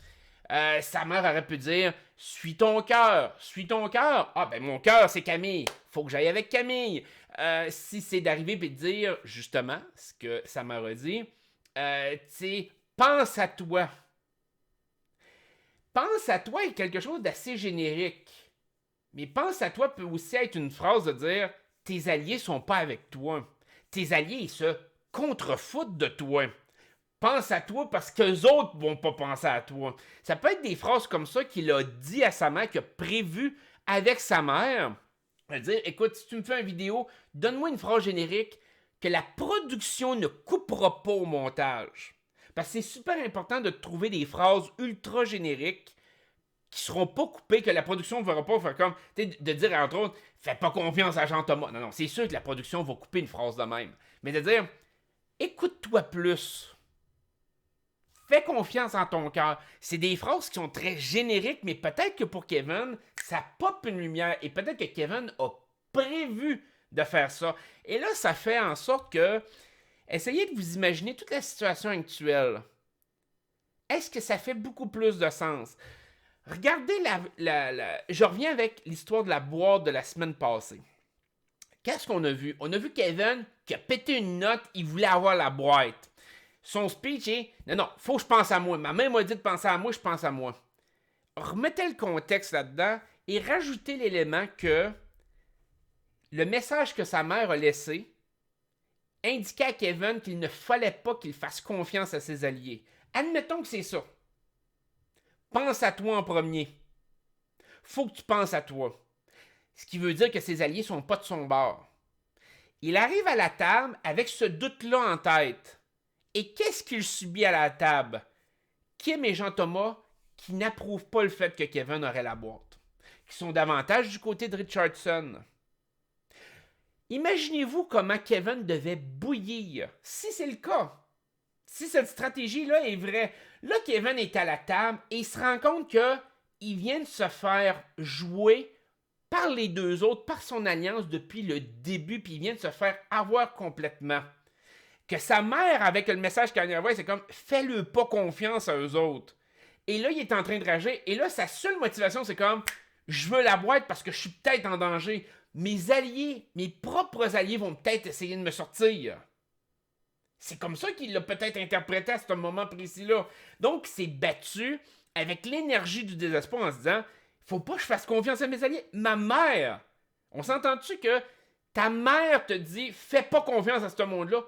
Sa mère aurait pu dire, suis ton cœur. Suis ton cœur. Ah, ben mon cœur, c'est Camille. Faut que j'aille avec Camille. Si c'est d'arriver et de dire, justement, ce que sa mère a dit, tu sais, pense à toi. Pense à toi est quelque chose d'assez générique. Mais pense à toi peut aussi être une phrase de dire tes alliés sont pas avec toi. Tes alliés ils se contrefoutent de toi. Pense à toi parce qu'eux autres vont pas penser à toi. Ça peut être des phrases comme ça qu'il a dit à sa mère, qu'il a prévu avec sa mère. Elle dire écoute, si tu me fais une vidéo, donne-moi une phrase générique que la production ne coupera pas au montage. Parce que c'est super important de trouver des phrases ultra génériques qui seront pas coupées, que la production ne verra pas faire comme, de dire entre autres, fais pas confiance à Jean Thomas. Non, c'est sûr que la production va couper une phrase de même. Mais de dire, écoute-toi plus. Fais confiance en ton cœur. C'est des phrases qui sont très génériques, mais peut-être que pour Kevin, ça pop une lumière. Et peut-être que Kevin a prévu de faire ça. Et là, ça fait en sorte que essayez de vous imaginer toute la situation actuelle. Est-ce que ça fait beaucoup plus de sens? Regardez je reviens avec l'histoire de la boîte de la semaine passée. Qu'est-ce qu'on a vu? On a vu Kevin qui a pété une note, il voulait avoir la boîte. Son speech est « Non, faut que je pense à moi. Ma mère m'a dit de penser à moi, je pense à moi. » Remettez le contexte là-dedans et rajoutez l'élément que le message que sa mère a laissé indiquait à Kevin qu'il ne fallait pas qu'il fasse confiance à ses alliés. Admettons que c'est ça. Pense à toi en premier. Faut que tu penses à toi. Ce qui veut dire que ses alliés sont pas de son bord. Il arrive à la table avec ce doute-là en tête. Et qu'est-ce qu'il subit à la table? Kim et Jean-Thomas qui n'approuvent pas le fait que Kevin aurait la boîte. Qui sont davantage du côté de Richardson. Imaginez-vous comment Kevin devait bouillir, si c'est le cas. Si cette stratégie-là est vraie. Là, Kevin est à la table et il se rend compte qu'il vient de se faire jouer par les deux autres, par son alliance depuis le début, puis il vient de se faire avoir complètement. Que sa mère, avec le message qu'elle lui envoie, c'est comme « Fais-le pas confiance à eux autres ». Et là, il est en train de rager. Et là, sa seule motivation, c'est comme Je veux la boîte parce que je suis peut-être en danger. Mes alliés, mes propres alliés vont peut-être essayer de me sortir. C'est comme ça qu'il l'a peut-être interprété à ce moment précis-là. Donc, il s'est battu avec l'énergie du désespoir en se disant « Faut pas que je fasse confiance à mes alliés. Ma mère, on s'entend-tu que ta mère te dit « Fais pas confiance à ce monde-là. »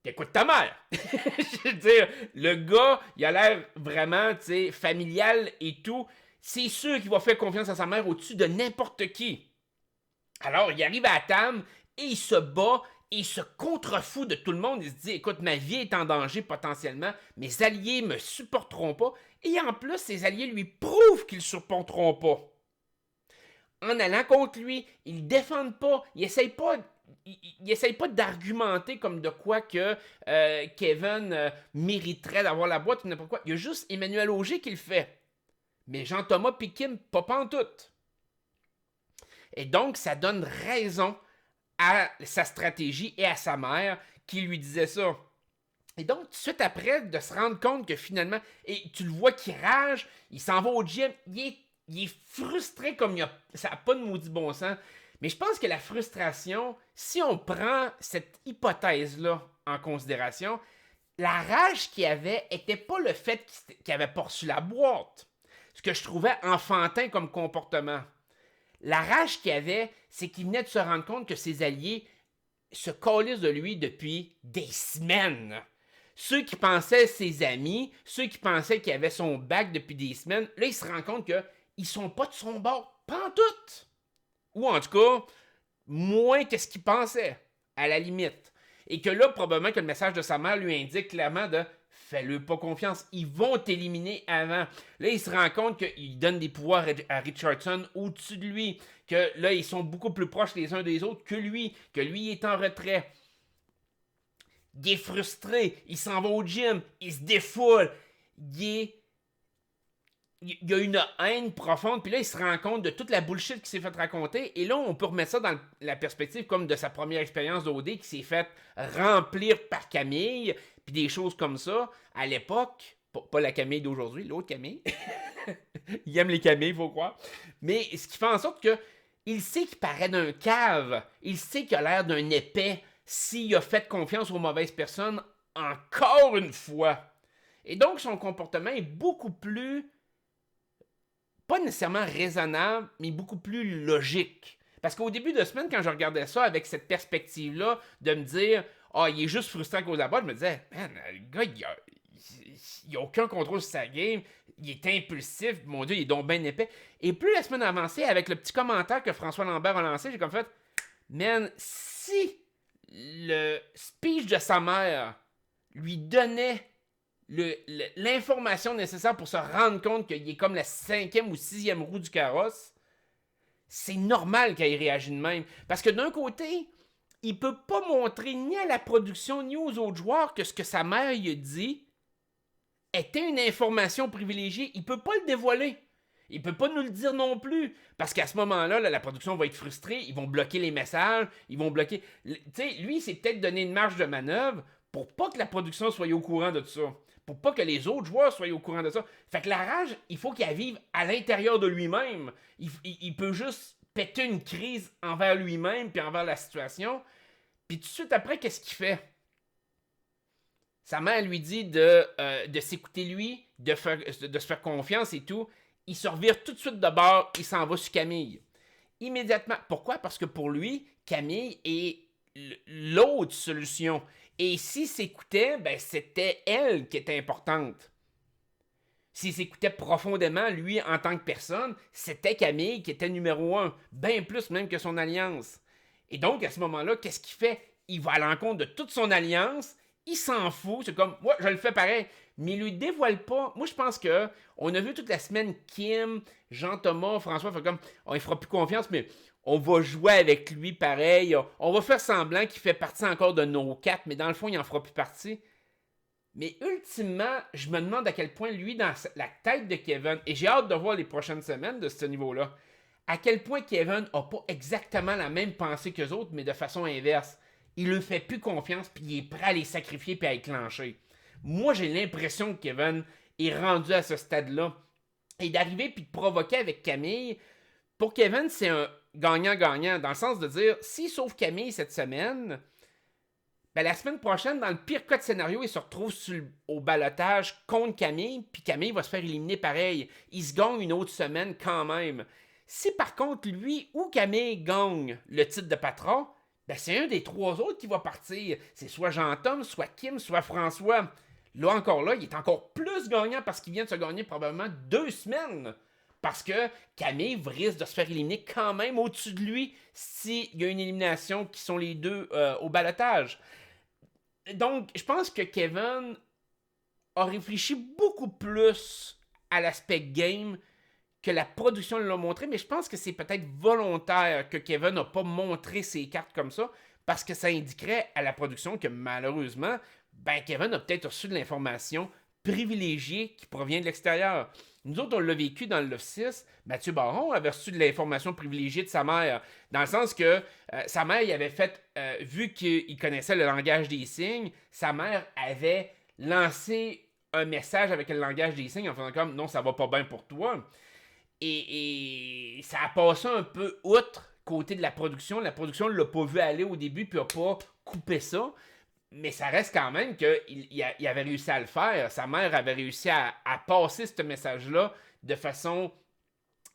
T'écoutes ta mère. Je veux dire, le gars, il a l'air vraiment, tu sais, familial et tout. C'est sûr qu'il va faire confiance à sa mère au-dessus de n'importe qui. Alors, il arrive à Tam et il se bat et il se contrefout de tout le monde. Il se dit, écoute, ma vie est en danger potentiellement, mes alliés me supporteront pas. Et en plus, ses alliés lui prouvent qu'ils ne supporteront pas. En allant contre lui, ils ne défendent pas, ils n'essayent pas... Il essaye pas d'argumenter comme de quoi que Kevin mériterait d'avoir la boîte ou n'importe quoi. Il y a juste Emmanuel Auger qui le fait. Mais Jean-Thomas et Kim, pas pantoute. Et donc, ça donne raison à sa stratégie et à sa mère qui lui disait ça. Et donc, tout de suite après, de se rendre compte que finalement, et tu le vois qu'il rage, il s'en va au gym, il est frustré comme ça n'a pas de maudit bon sens. Mais je pense que la frustration, si on prend cette hypothèse-là en considération, la rage qu'il avait n'était pas le fait qu'il avait pas reçu la boîte. Ce que je trouvais enfantin comme comportement. La rage qu'il avait, c'est qu'il venait de se rendre compte que ses alliés se calissent de lui depuis des semaines. Ceux qui pensaient ses amis, ceux qui pensaient qu'il avait son bac depuis des semaines, là, il se rend compte qu'ils sont pas de son bord, pantoute. Ou en tout cas, moins que ce qu'il pensait, à la limite. Et que là, probablement que le message de sa mère lui indique clairement de « Fais-le pas confiance, ils vont t'éliminer avant. » Là, il se rend compte qu'il donne des pouvoirs à Richardson au-dessus de lui. Que là, ils sont beaucoup plus proches les uns des autres que lui il est en retrait. Il est frustré, il s'en va au gym, il se défoule. Il y a une haine profonde, puis là, il se rend compte de toute la bullshit qui s'est fait raconter, et là, on peut remettre ça dans la perspective comme de sa première expérience d'OD qui s'est fait remplir par Camille, puis des choses comme ça. À l'époque, pas la Camille d'aujourd'hui, l'autre Camille. Il aime les Camilles, faut croire. Mais ce qui fait en sorte que il sait qu'il paraît d'un cave, il sait qu'il a l'air d'un épais s'il a fait confiance aux mauvaises personnes encore une fois. Et donc, son comportement est beaucoup plus... pas nécessairement raisonnable, mais beaucoup plus logique. Parce qu'au début de semaine, quand je regardais ça avec cette perspective-là, de me dire « Ah, il est juste frustrant à cause de la boîte », je me disais « Man, le gars, il a aucun contrôle sur sa game, il est impulsif, mon Dieu, il est donc bien épais. » Et plus la semaine avançait, avec le petit commentaire que François Lambert a lancé, j'ai comme fait « Man, si le speech de sa mère lui donnait l'information nécessaire pour se rendre compte qu'il est comme la 5e ou 6e roue du carrosse, c'est normal qu'il réagisse de même. Parce que d'un côté, il peut pas montrer ni à la production ni aux autres joueurs que ce que sa mère lui a dit était une information privilégiée. Il peut pas le dévoiler. Il peut pas nous le dire non plus. Parce qu'à ce moment-là, la production va être frustrée, ils vont bloquer les messages, ils vont bloquer... Tu sais, lui, il s'est peut-être donné une marge de manœuvre pour pas que la production soit au courant de tout ça. Pour pas que les autres joueurs soient au courant de ça. Fait que la rage, il faut qu'il vive à l'intérieur de lui-même. Il peut juste péter une crise envers lui-même puis envers la situation. Puis tout de suite après, qu'est-ce qu'il fait? Sa mère lui dit de s'écouter lui, de se faire confiance et tout. Il se revire tout de suite de bord, il s'en va sur Camille. Immédiatement. Pourquoi? Parce que pour lui, Camille est l'autre solution. Et s'il s'écoutait, ben c'était elle qui était importante. S'il s'écoutait profondément, lui, en tant que personne, c'était Camille qui était numéro 1. Bien plus même que son alliance. Et donc, à ce moment-là, qu'est-ce qu'il fait? Il va à l'encontre de toute son alliance. Il s'en fout. C'est comme, moi, je le fais pareil. Mais il lui dévoile pas. Moi, je pense que on a vu toute la semaine Kim, Jean-Thomas, François, fait comme, il fera plus confiance, mais on va jouer avec lui pareil. On va faire semblant qu'il fait partie encore de nos 4, mais dans le fond, il en fera plus partie. Mais ultimement, je me demande à quel point lui, dans la tête de Kevin, et j'ai hâte de voir les prochaines semaines de ce niveau-là, à quel point Kevin n'a pas exactement la même pensée qu'eux autres, mais de façon inverse. Il ne fait plus confiance, puis il est prêt à les sacrifier puis à éclencher. Moi, j'ai l'impression que Kevin est rendu à ce stade-là. Et d'arriver puis de provoquer avec Camille, pour Kevin, c'est un gagnant-gagnant, dans le sens de dire, s'il sauve Camille cette semaine, ben la semaine prochaine, dans le pire cas de scénario, il se retrouve au balotage contre Camille, puis Camille va se faire éliminer pareil. Il se gagne une autre semaine quand même. Si par contre, lui ou Camille gagne le titre de patron, ben c'est un des trois autres qui va partir. C'est soit Jean-Tom, soit Kim, soit François. Là encore là, il est encore plus gagnant parce qu'il vient de se gagner probablement 2 semaines. Parce que Camille risque de se faire éliminer quand même au-dessus de lui s'il y a une élimination qui sont les deux au balotage. Donc, je pense que Kevin a réfléchi beaucoup plus à l'aspect game que la production l'a montré, mais je pense que c'est peut-être volontaire que Kevin n'a pas montré ses cartes comme ça, parce que ça indiquerait à la production que malheureusement, ben Kevin a peut-être reçu de l'information privilégiée qui provient de l'extérieur. Nous autres, on l'a vécu dans le 6. Mathieu Baron avait reçu de l'information privilégiée de sa mère, dans le sens que sa mère, il avait fait, vu qu'il connaissait le langage des signes, sa mère avait lancé un message avec le langage des signes en faisant comme non, ça va pas bien pour toi. Et ça a passé un peu outre côté de la production. La production ne l'a pas vu aller au début puis n'a pas coupé ça. Mais ça reste quand même qu'il avait réussi à le faire. Sa mère avait réussi à passer ce message-là de façon,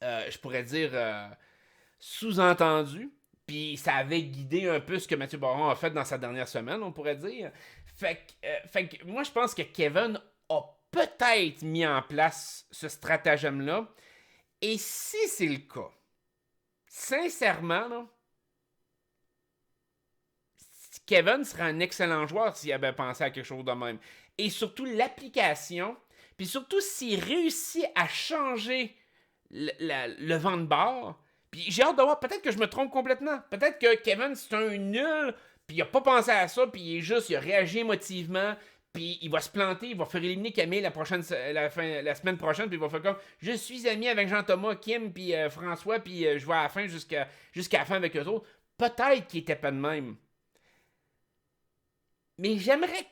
je pourrais dire, sous-entendue. Puis ça avait guidé un peu ce que Mathieu Baron a fait dans sa dernière semaine, on pourrait dire. Fait que moi, je pense que Kevin a peut-être mis en place ce stratagème-là. Et si c'est le cas, sincèrement, là, Kevin serait un excellent joueur s'il avait pensé à quelque chose de même. Et surtout l'application, puis surtout s'il réussit à changer le vent de bord. Puis j'ai hâte de voir, peut-être que je me trompe complètement. Peut-être que Kevin c'est un nul, puis il a pas pensé à ça, puis il a réagi émotivement, puis il va se planter, il va faire éliminer Camille la semaine prochaine, puis il va faire comme je suis ami avec Jean-Thomas, Kim, puis François, puis je vais à la fin jusqu'à la fin avec eux autres. Peut-être qu'il était pas de même. Mais j'aimerais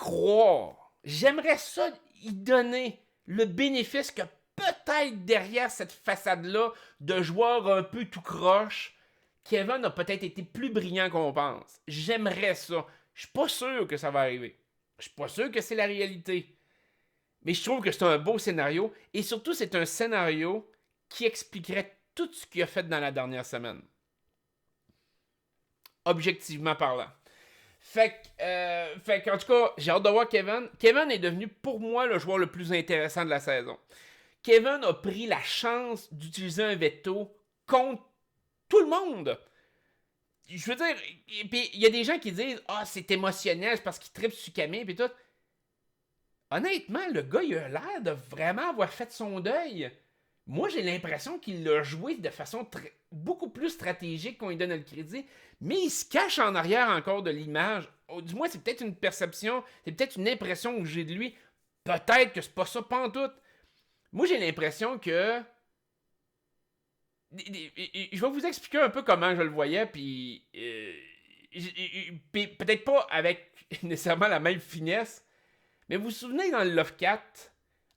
ça y donner le bénéfice que peut-être derrière cette façade-là de joueur un peu tout croche, Kevin a peut-être été plus brillant qu'on pense. J'aimerais ça. Je suis pas sûr que ça va arriver. Je suis pas sûr que c'est la réalité. Mais je trouve que c'est un beau scénario. Et surtout, c'est un scénario qui expliquerait tout ce qu'il a fait dans la dernière semaine. Objectivement parlant. Fait qu'en tout cas, j'ai hâte de voir Kevin. Kevin est devenu pour moi le joueur le plus intéressant de la saison. Kevin a pris la chance d'utiliser un veto contre tout le monde. Je veux dire, il y a des gens qui disent « Ah, c'est émotionnel, c'est parce qu'il tripe sur Camille, puis tout. » Honnêtement, le gars, il a l'air de vraiment avoir fait son deuil. Moi, j'ai l'impression qu'il l'a joué de façon beaucoup plus stratégique qu'on lui donne le crédit, mais il se cache en arrière encore de l'image. Du moins, c'est peut-être une perception, c'est peut-être une impression que j'ai de lui. Peut-être que c'est pas ça pantoute. Moi, j'ai l'impression que... Je vais vous expliquer un peu comment je le voyais, puis peut-être pas avec nécessairement la même finesse, mais vous vous souvenez dans le Love 4,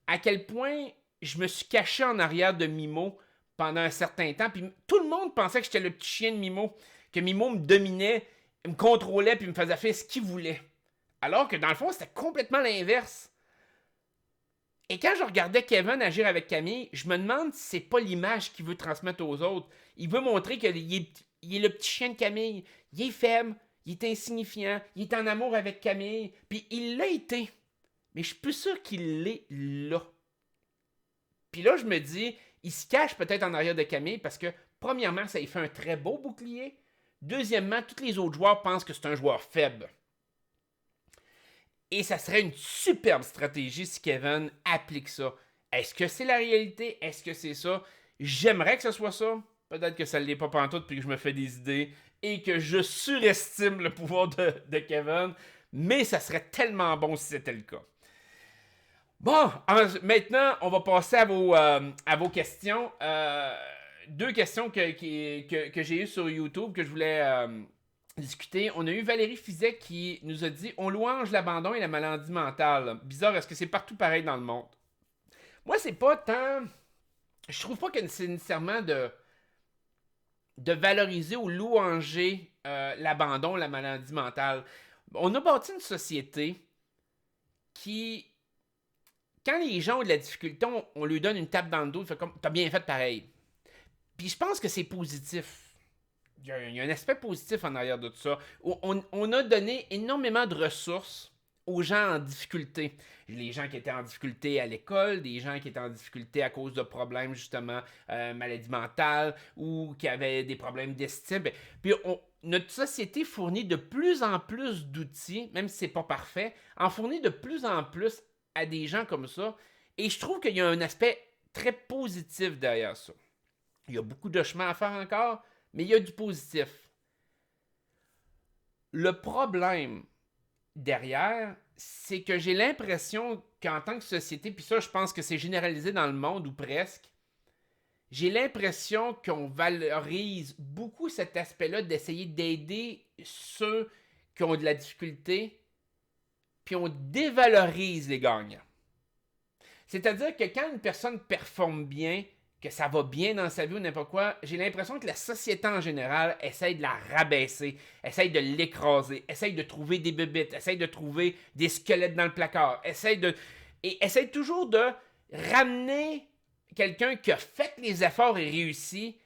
à quel point je me suis caché en arrière de Mimo pendant un certain temps, puis tout le monde pensait que j'étais le petit chien de Mimo, que Mimo me dominait, me contrôlait, puis me faisait faire ce qu'il voulait. Alors que dans le fond, c'était complètement l'inverse. Et quand je regardais Kevin agir avec Camille, je me demande si c'est pas l'image qu'il veut transmettre aux autres. Il veut montrer qu'il est le petit chien de Camille. Il est faible, il est insignifiant, il est en amour avec Camille, puis il l'a été. Mais je suis plus sûr qu'il l'est là. Puis là, je me dis, il se cache peut-être en arrière de Camille parce que, premièrement, ça lui fait un très beau bouclier. Deuxièmement, tous les autres joueurs pensent que c'est un joueur faible. Et ça serait une superbe stratégie si Kevin applique ça. Est-ce que c'est la réalité? Est-ce que c'est ça? J'aimerais que ce soit ça. Peut-être que ça ne l'est pas pantoute puis que je me fais des idées et que je surestime le pouvoir de Kevin. Mais ça serait tellement bon si c'était le cas. Bon, maintenant, on va passer à vos questions. 2 questions que j'ai eues sur YouTube que je voulais discuter. On a eu Valérie Fizet qui nous a dit « On louange l'abandon et la maladie mentale. Bizarre, est-ce que c'est partout pareil dans le monde? » Moi, c'est pas tant... Je trouve pas que c'est nécessairement de valoriser ou louanger l'abandon, la maladie mentale. On a bâti une société qui, quand les gens ont de la difficulté, on lui donne une tape dans le dos, il fait comme, t'as bien fait pareil. Puis je pense que c'est positif. Il y a un aspect positif en arrière de tout ça. On a donné énormément de ressources aux gens en difficulté. Les gens qui étaient en difficulté à l'école, des gens qui étaient en difficulté à cause de problèmes, justement, maladie mentale, ou qui avaient des problèmes d'estime. Puis notre société fournit de plus en plus d'outils, même si c'est pas parfait, en fournit de plus en plus à des gens comme ça. Et je trouve qu'il y a un aspect très positif derrière ça. Il y a beaucoup de chemin à faire encore, mais il y a du positif. Le problème derrière, c'est que j'ai l'impression qu'en tant que société, puis ça, je pense que c'est généralisé dans le monde ou presque, j'ai l'impression qu'on valorise beaucoup cet aspect-là d'essayer d'aider ceux qui ont de la difficulté, puis on dévalorise les gagnants. C'est-à-dire que quand une personne performe bien, que ça va bien dans sa vie ou n'importe quoi, j'ai l'impression que la société en général essaye de la rabaisser, essaye de l'écraser, essaye de trouver des bébites, essaye de trouver des squelettes dans le placard, essaye toujours de ramener quelqu'un qui a fait les efforts et réussi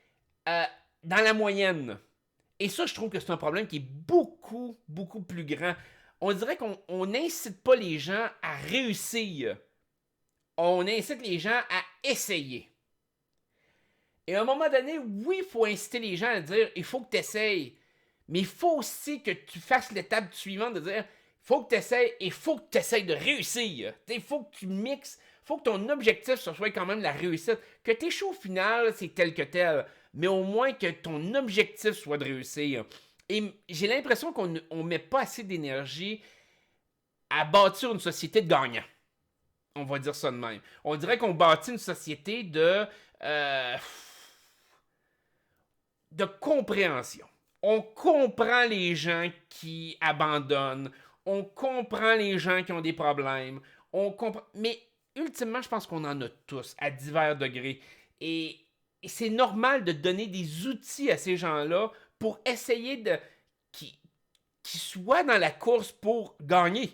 dans la moyenne. Et ça, je trouve que c'est un problème qui est beaucoup, beaucoup plus grand. On dirait qu'on n'incite pas les gens à réussir. On incite les gens à essayer. Et à un moment donné, oui, il faut inciter les gens à dire il faut que tu essayes. Mais il faut aussi que tu fasses l'étape suivante de dire il faut que tu essayes et il faut que tu essayes de réussir. Il faut que tu mixes. Il faut que ton objectif ce soit quand même la réussite. Que tes choix au final, c'est tel que tel. Mais au moins que ton objectif soit de réussir. Et j'ai l'impression qu'on ne met pas assez d'énergie à bâtir une société de gagnants. On va dire ça de même. On dirait qu'on bâtit une société de compréhension. On comprend les gens qui abandonnent. On comprend les gens qui ont des problèmes. Mais ultimement, je pense qu'on en a tous, à divers degrés. Et c'est normal de donner des outils à ces gens-là pour essayer qu'ils soient dans la course pour gagner.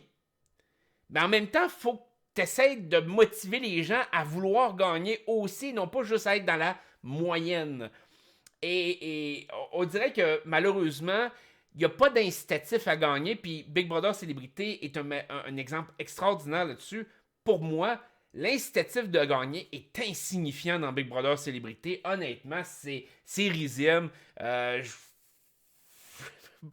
Mais en même temps, il faut que tu essaies de motiver les gens à vouloir gagner aussi, non pas juste à être dans la moyenne. Et on dirait que malheureusement, il n'y a pas d'incitatif à gagner. Puis Big Brother Célébrité est un exemple extraordinaire là-dessus. Pour moi, l'incitatif de gagner est insignifiant dans Big Brother Célébrité. Honnêtement, c'est risible.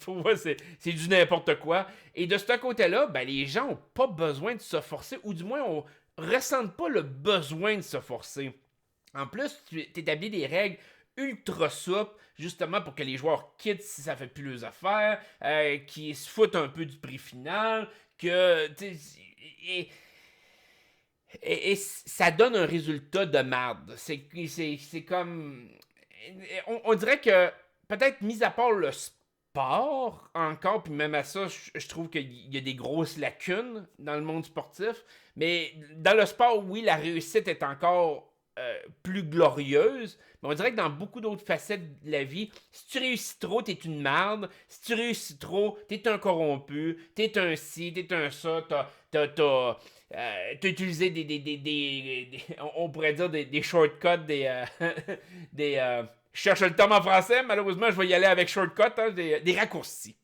Pour moi, c'est du n'importe quoi. Et de ce côté-là, ben, les gens n'ont pas besoin de se forcer, ou du moins, on ne ressentent pas le besoin de se forcer. En plus, tu établis des règles ultra souples, justement pour que les joueurs quittent si ça fait plus leurs affaires, qu'ils se foutent un peu du prix final, que... Et ça donne un résultat de merde. C'est comme... On dirait que, peut-être mis à part le sport, encore, puis même à ça, je trouve qu'il y a des grosses lacunes dans le monde sportif, mais dans le sport, oui, la réussite est encore plus glorieuse, mais on dirait que dans beaucoup d'autres facettes de la vie, si tu réussis trop, t'es une merde. Si tu réussis trop, t'es un corrompu. T'es un ci, t'es un ça. T'as utilisé on pourrait dire des shortcuts, je cherche le terme en français, malheureusement, je vais y aller avec shortcut, hein, des raccourcis.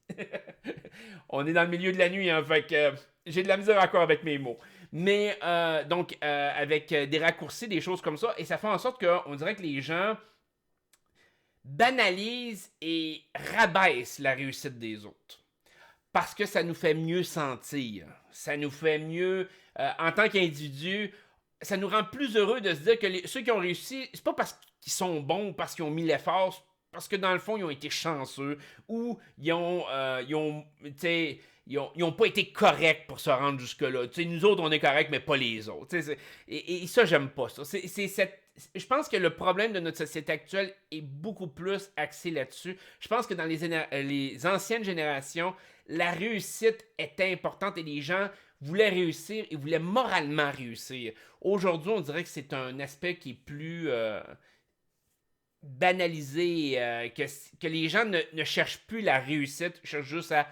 On est dans le milieu de la nuit, hein, fait que j'ai de la misère encore avec mes mots. Mais donc, avec des raccourcis, des choses comme ça, et ça fait en sorte qu'on dirait que les gens banalisent et rabaissent la réussite des autres. Parce que ça nous fait mieux sentir. Ça nous fait mieux, en tant qu'individu, ça nous rend plus heureux de se dire que ceux qui ont réussi, c'est pas parce qu'ils sont bons, parce qu'ils ont mis l'effort, parce que dans le fond, ils ont été chanceux, ou ils ont pas été corrects pour se rendre jusque-là. T'sais, nous autres, on est corrects, mais pas les autres. Et ça, j'aime pas ça. Je pense que le problème de notre société actuelle est beaucoup plus axé là-dessus. Je pense que dans les anciennes générations, la réussite était importante et les gens voulaient réussir et voulaient moralement réussir. Aujourd'hui, on dirait que c'est un aspect qui est plus... banaliser, que les gens ne cherchent plus la réussite, cherchent juste à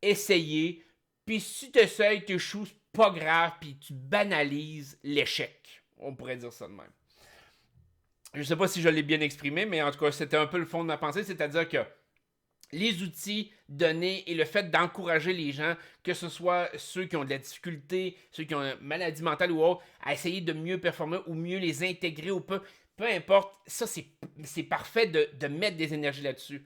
essayer. Puis si tu essayes, tu échoues, c'est pas grave, puis tu banalises l'échec. On pourrait dire ça de même. Je sais pas si je l'ai bien exprimé, mais en tout cas, c'était un peu le fond de ma pensée, c'est-à-dire que les outils donnés et le fait d'encourager les gens, que ce soit ceux qui ont de la difficulté, ceux qui ont une maladie mentale ou autre, à essayer de mieux performer ou mieux les intégrer ou peu importe, ça c'est parfait de mettre des énergies là-dessus.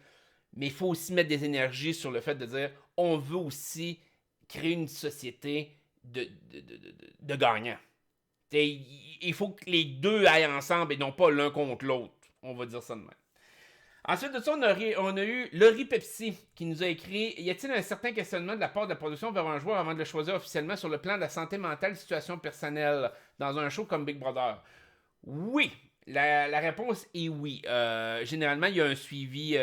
Mais il faut aussi mettre des énergies sur le fait de dire on veut aussi créer une société de gagnants. Il faut que les deux aillent ensemble et non pas l'un contre l'autre. On va dire ça de même. Ensuite de ça, on a eu Laurie Pepsi qui nous a écrit y a-t-il un certain questionnement de la part de la production vers un joueur avant de le choisir officiellement sur le plan de la santé mentale, situation personnelle dans un show comme Big Brother? Oui. La réponse est oui. Généralement, il y a un suivi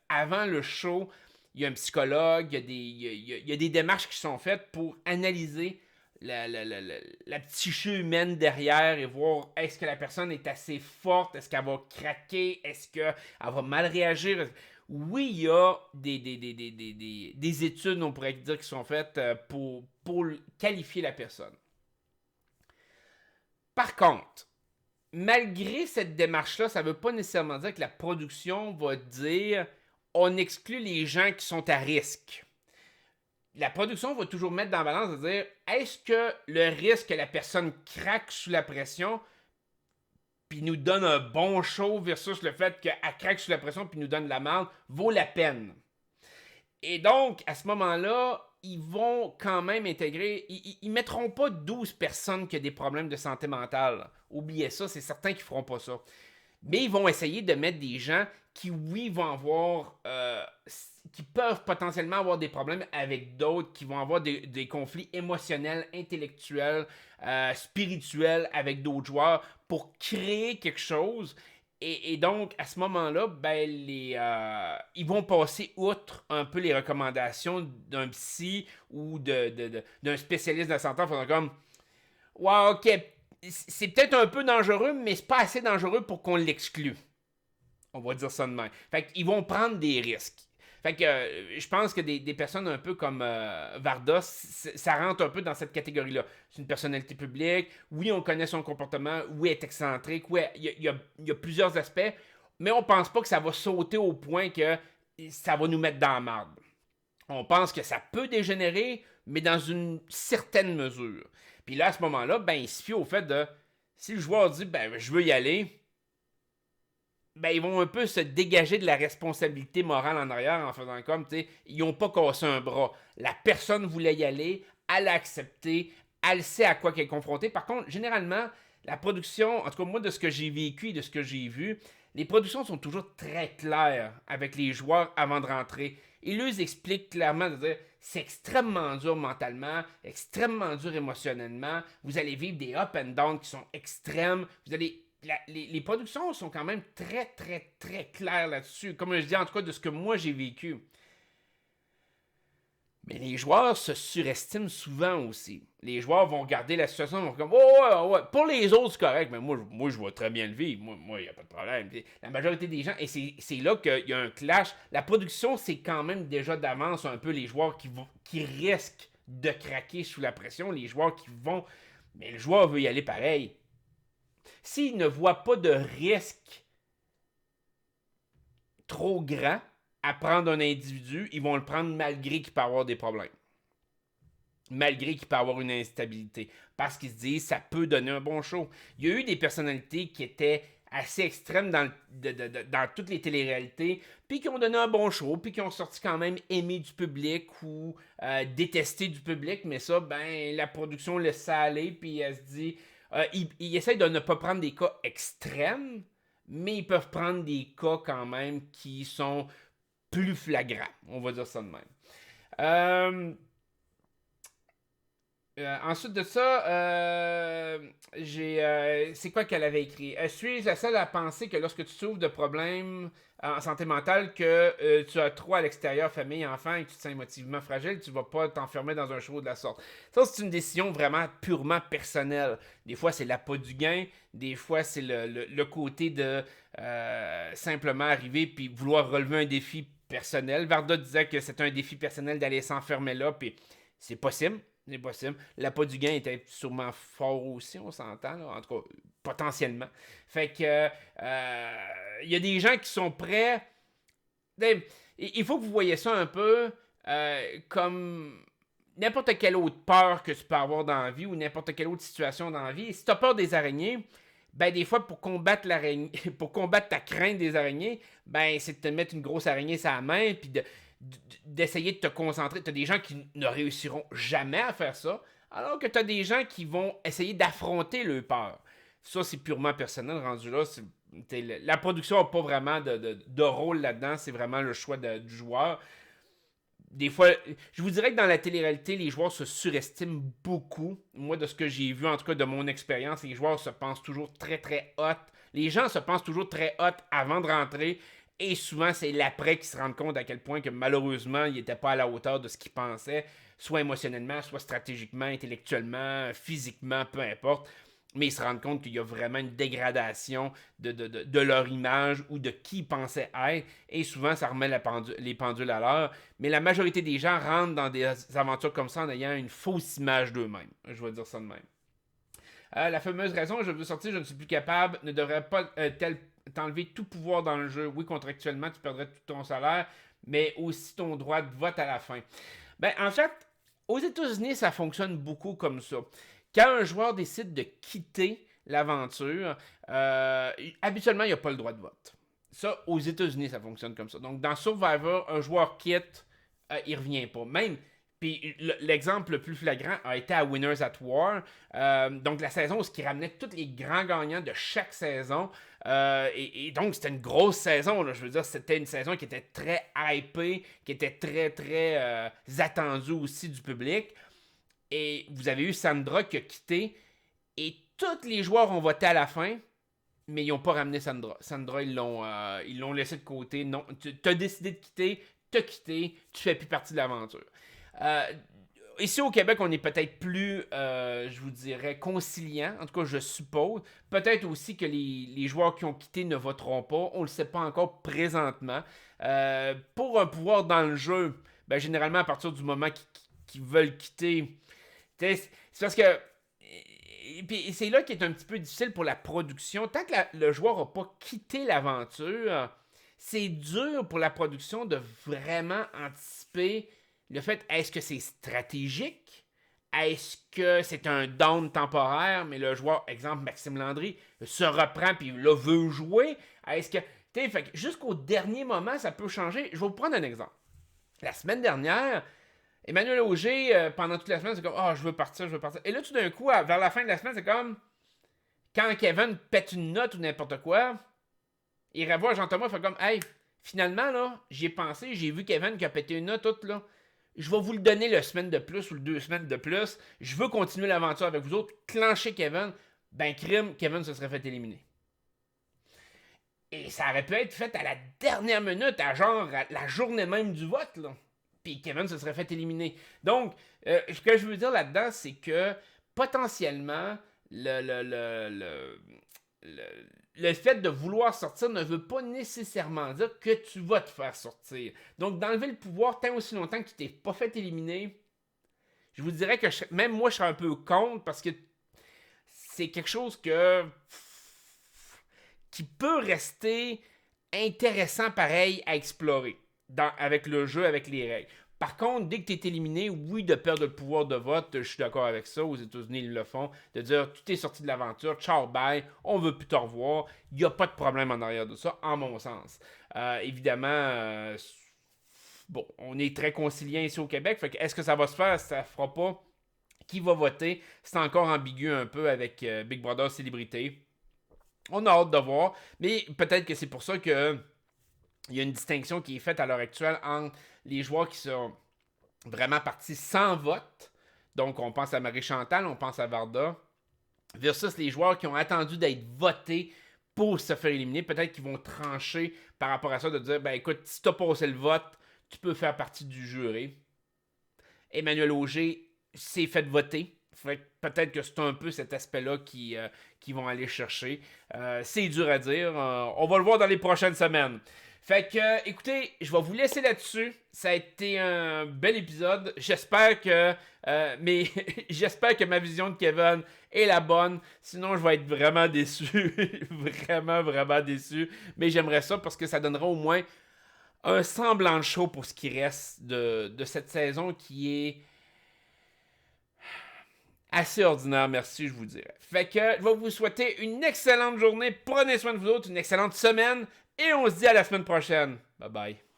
avant le show. Il y a un psychologue, il y a des démarches qui sont faites pour analyser la psyché humaine derrière et voir est-ce que la personne est assez forte, est-ce qu'elle va craquer, est-ce qu'elle va mal réagir. Oui, il y a des études, on pourrait dire, qui sont faites pour qualifier la personne. Par contre, malgré cette démarche-là, ça ne veut pas nécessairement dire que la production va dire on exclut les gens qui sont à risque. La production va toujours mettre dans la balance de dire est-ce que le risque que la personne craque sous la pression puis nous donne un bon show versus le fait qu'elle craque sous la pression puis nous donne de la merde vaut la peine. Et donc, à ce moment-là, ils vont quand même intégrer. Ils mettront pas 12 personnes qui ont des problèmes de santé mentale. Oubliez ça, c'est certain qu'ils feront pas ça. Mais ils vont essayer de mettre des gens qui, oui, vont avoir. Qui peuvent potentiellement avoir des problèmes avec d'autres, qui vont avoir des conflits émotionnels, intellectuels, spirituels avec d'autres joueurs pour créer quelque chose. Et donc, à ce moment-là, ben, ils vont passer outre un peu les recommandations d'un psy ou d'un spécialiste de la santé en faisant comme ouais, ok, c'est peut-être un peu dangereux, mais c'est pas assez dangereux pour qu'on l'exclue. On va dire ça de même. Fait qu'ils vont prendre des risques. Fait que je pense que des personnes un peu comme Varda, ça rentre un peu dans cette catégorie-là. C'est une personnalité publique. Oui, on connaît son comportement. Oui, elle est excentrique. Oui, il y a plusieurs aspects. Mais on pense pas que ça va sauter au point que ça va nous mettre dans la marde. On pense que ça peut dégénérer, mais dans une certaine mesure. Puis là, à ce moment-là, ben, il se fie au fait de si le joueur dit ben je veux y aller, ben, ils vont un peu se dégager de la responsabilité morale en arrière en faisant comme, tu sais, ils n'ont pas cassé un bras. La personne voulait y aller, elle a accepté, elle sait à quoi qu'elle est confrontée. Par contre, généralement, la production, en tout cas moi de ce que j'ai vécu et de ce que j'ai vu, les productions sont toujours très claires avec les joueurs avant de rentrer. Ils leur expliquent clairement de dire c'est extrêmement dur mentalement, extrêmement dur émotionnellement. Vous allez vivre des up and down qui sont extrêmes. Vous allez les productions sont quand même très, très, très claires là-dessus. Comme je dis, en tout cas, de ce que moi j'ai vécu. Mais les joueurs se surestiment souvent aussi. Les joueurs vont regarder la situation et vont comme oh, ouais. Pour les autres, c'est correct, mais moi je vois très bien le vivre. Moi, il n'y a pas de problème. La majorité des gens, et c'est là qu'il y a un clash. La production, c'est quand même déjà d'avance un peu les joueurs qui risquent de craquer sous la pression, les joueurs qui vont. Mais le joueur veut y aller pareil. S'il ne voit pas de risque trop grand à prendre un individu, ils vont le prendre malgré qu'il peut avoir des problèmes. Malgré qu'il peut avoir une instabilité. Parce qu'ils se disent, ça peut donner un bon show. Il y a eu des personnalités qui étaient assez extrêmes dans toutes les téléréalités, puis qui ont donné un bon show, puis qui ont sorti quand même aimé du public ou détesté du public, mais ça, ben, la production laisse ça aller, puis elle se dit, ils essayent de ne pas prendre des cas extrêmes, mais ils peuvent prendre des cas quand même qui sont plus flagrants. On va dire ça de même. Ensuite de ça, c'est quoi qu'elle avait écrit? Suis-je la seule à penser que lorsque tu souffres de problèmes en santé mentale, que tu as trop à l'extérieur, famille, enfants, et que tu te sens émotivement fragile, tu vas pas t'enfermer dans un show de la sorte? Ça, c'est une décision vraiment purement personnelle. Des fois, c'est l'appât du gain. Des fois, c'est le côté de simplement arriver puis vouloir relever un défi personnel. Varda disait que c'était un défi personnel d'aller s'enfermer là, puis c'est possible. C'est possible. L'appât du gain était sûrement fort aussi, on s'entend, là. En tout cas, potentiellement. Fait que il y a des gens qui sont prêts. Il faut que vous voyez ça un peu comme n'importe quelle autre peur que tu peux avoir dans la vie ou n'importe quelle autre situation dans la vie. Et si tu as peur des araignées, ben des fois pour combattre l'araignée, pour combattre ta crainte des araignées, ben c'est de te mettre une grosse araignée sur la main puis d'essayer de te concentrer. Tu as des gens qui ne réussiront jamais à faire ça, alors que tu as des gens qui vont essayer d'affronter leur peur. Ça, c'est purement personnel. Rendu là, la production n'a pas vraiment de rôle là-dedans. C'est vraiment le choix du joueur. Des fois, je vous dirais que dans la télé-réalité, les joueurs se surestiment beaucoup. Moi, de ce que j'ai vu, en tout cas de mon expérience, les joueurs se pensent toujours très, très hot. Les gens se pensent toujours très hot avant de rentrer. Et souvent, c'est l'après qu'ils se rendent compte à quel point que malheureusement, ils n'étaient pas à la hauteur de ce qu'ils pensaient, soit émotionnellement, soit stratégiquement, intellectuellement, physiquement, peu importe. Mais ils se rendent compte qu'il y a vraiment une dégradation de leur image ou de qui ils pensaient être. Et souvent, ça remet les pendules à l'heure. Mais la majorité des gens rentrent dans des aventures comme ça en ayant une fausse image d'eux-mêmes. Je vais dire ça de même. La fameuse raison, je veux sortir, je ne suis plus capable, ne devrait pas t'enlever tout pouvoir dans le jeu. Oui, contractuellement, tu perdrais tout ton salaire, mais aussi ton droit de vote à la fin. Ben, en fait, aux États-Unis, ça fonctionne beaucoup comme ça. Quand un joueur décide de quitter l'aventure, habituellement, il n'a pas le droit de vote. Ça, aux États-Unis, ça fonctionne comme ça. Donc, dans Survivor, un joueur quitte, il revient pas. Même, puis l'exemple le plus flagrant a été à Winners at War. Donc, la saison où il ramenait tous les grands gagnants de chaque saison. Et donc, c'était une grosse saison. Là. Je veux dire, c'était une saison qui était très hypée, qui était très, très attendue aussi du public. Et vous avez eu Sandra qui a quitté. Et tous les joueurs ont voté à la fin, mais ils n'ont pas ramené Sandra. Sandra, ils l'ont laissé de côté. Non, tu as décidé de quitter, t'as quitté, tu fais plus partie de l'aventure. Ici au Québec, on est peut-être plus, je vous dirais, conciliant. En tout cas, je suppose. Peut-être aussi que les joueurs qui ont quitté ne voteront pas. On ne le sait pas encore présentement. Pour un pouvoir dans le jeu, ben, généralement, à partir du moment qu'ils veulent quitter, c'est parce que. Et puis c'est là qui est un petit peu difficile pour la production. Tant que le joueur n'a pas quitté l'aventure, c'est dur pour la production de vraiment anticiper le fait, est-ce que c'est stratégique? Est-ce que c'est un down temporaire, mais le joueur, exemple Maxime Landry, se reprend puis là veut jouer? Est-ce que. Fait que jusqu'au dernier moment, ça peut changer. Je vais vous prendre un exemple. La semaine dernière, Emmanuel Auger, pendant toute la semaine, c'est comme je veux partir, je veux partir. Et là, tout d'un coup, vers la fin de la semaine, c'est comme quand Kevin pète une note ou n'importe quoi, il revoit Jean-Thomas, il fait comme hey, finalement, là, j'y ai pensé, j'ai vu Kevin qui a pété une note, toute là. Je vais vous le donner la semaine de plus ou le 2 semaines de plus. Je veux continuer l'aventure avec vous autres. Clencher Kevin. Ben, crime, Kevin se serait fait éliminer. Et ça aurait pu être fait à la dernière minute, à genre la journée même du vote, là. Puis Kevin se serait fait éliminer. Donc, ce que je veux dire là-dedans, c'est que potentiellement, le fait de vouloir sortir ne veut pas nécessairement dire que tu vas te faire sortir. Donc, d'enlever le pouvoir tant aussi longtemps que tu t'es pas fait éliminer, je vous dirais que même moi, je serais un peu contre parce que c'est quelque chose qui peut rester intéressant pareil à explorer avec le jeu, avec les règles. Par contre, dès que tu es éliminé, oui, de perdre le pouvoir de vote, je suis d'accord avec ça. Aux États-Unis, ils le font. De dire, tu t'es sorti de l'aventure, ciao, bye, on veut plus te revoir. Il n'y a pas de problème en arrière de ça, en mon sens. Évidemment, bon, on est très conciliant ici au Québec. Fait que est-ce que ça va se faire? Ça ne fera pas. Qui va voter? C'est encore ambigu un peu avec Big Brother Célébrité. On a hâte de voir. Mais peut-être que c'est pour ça que il y a une distinction qui est faite à l'heure actuelle entre les joueurs qui sont vraiment partis sans vote, Donc, on pense à Marie-Chantal, on pense à Varda. Versus les joueurs qui ont attendu d'être votés pour se faire éliminer. Peut-être qu'ils vont trancher par rapport à ça, de dire, ben écoute, si t'as passé le vote, tu peux faire partie du jury. Emmanuel Auger s'est fait voter. Peut-être que c'est un peu cet aspect-là qui vont aller chercher. C'est dur à dire. On va le voir dans les prochaines semaines. Fait que, écoutez, je vais vous laisser là-dessus. Ça a été un bel épisode. J'espère que j'espère que ma vision de Kevin est la bonne. Sinon, je vais être vraiment déçu. Vraiment, vraiment déçu. Mais j'aimerais ça parce que ça donnera au moins un semblant de show pour ce qui reste de cette saison qui est assez ordinaire, merci, je vous dirais. Fait que je vais vous souhaiter une excellente journée. Prenez soin de vous autres, une excellente semaine. Et on se dit à la semaine prochaine. Bye bye.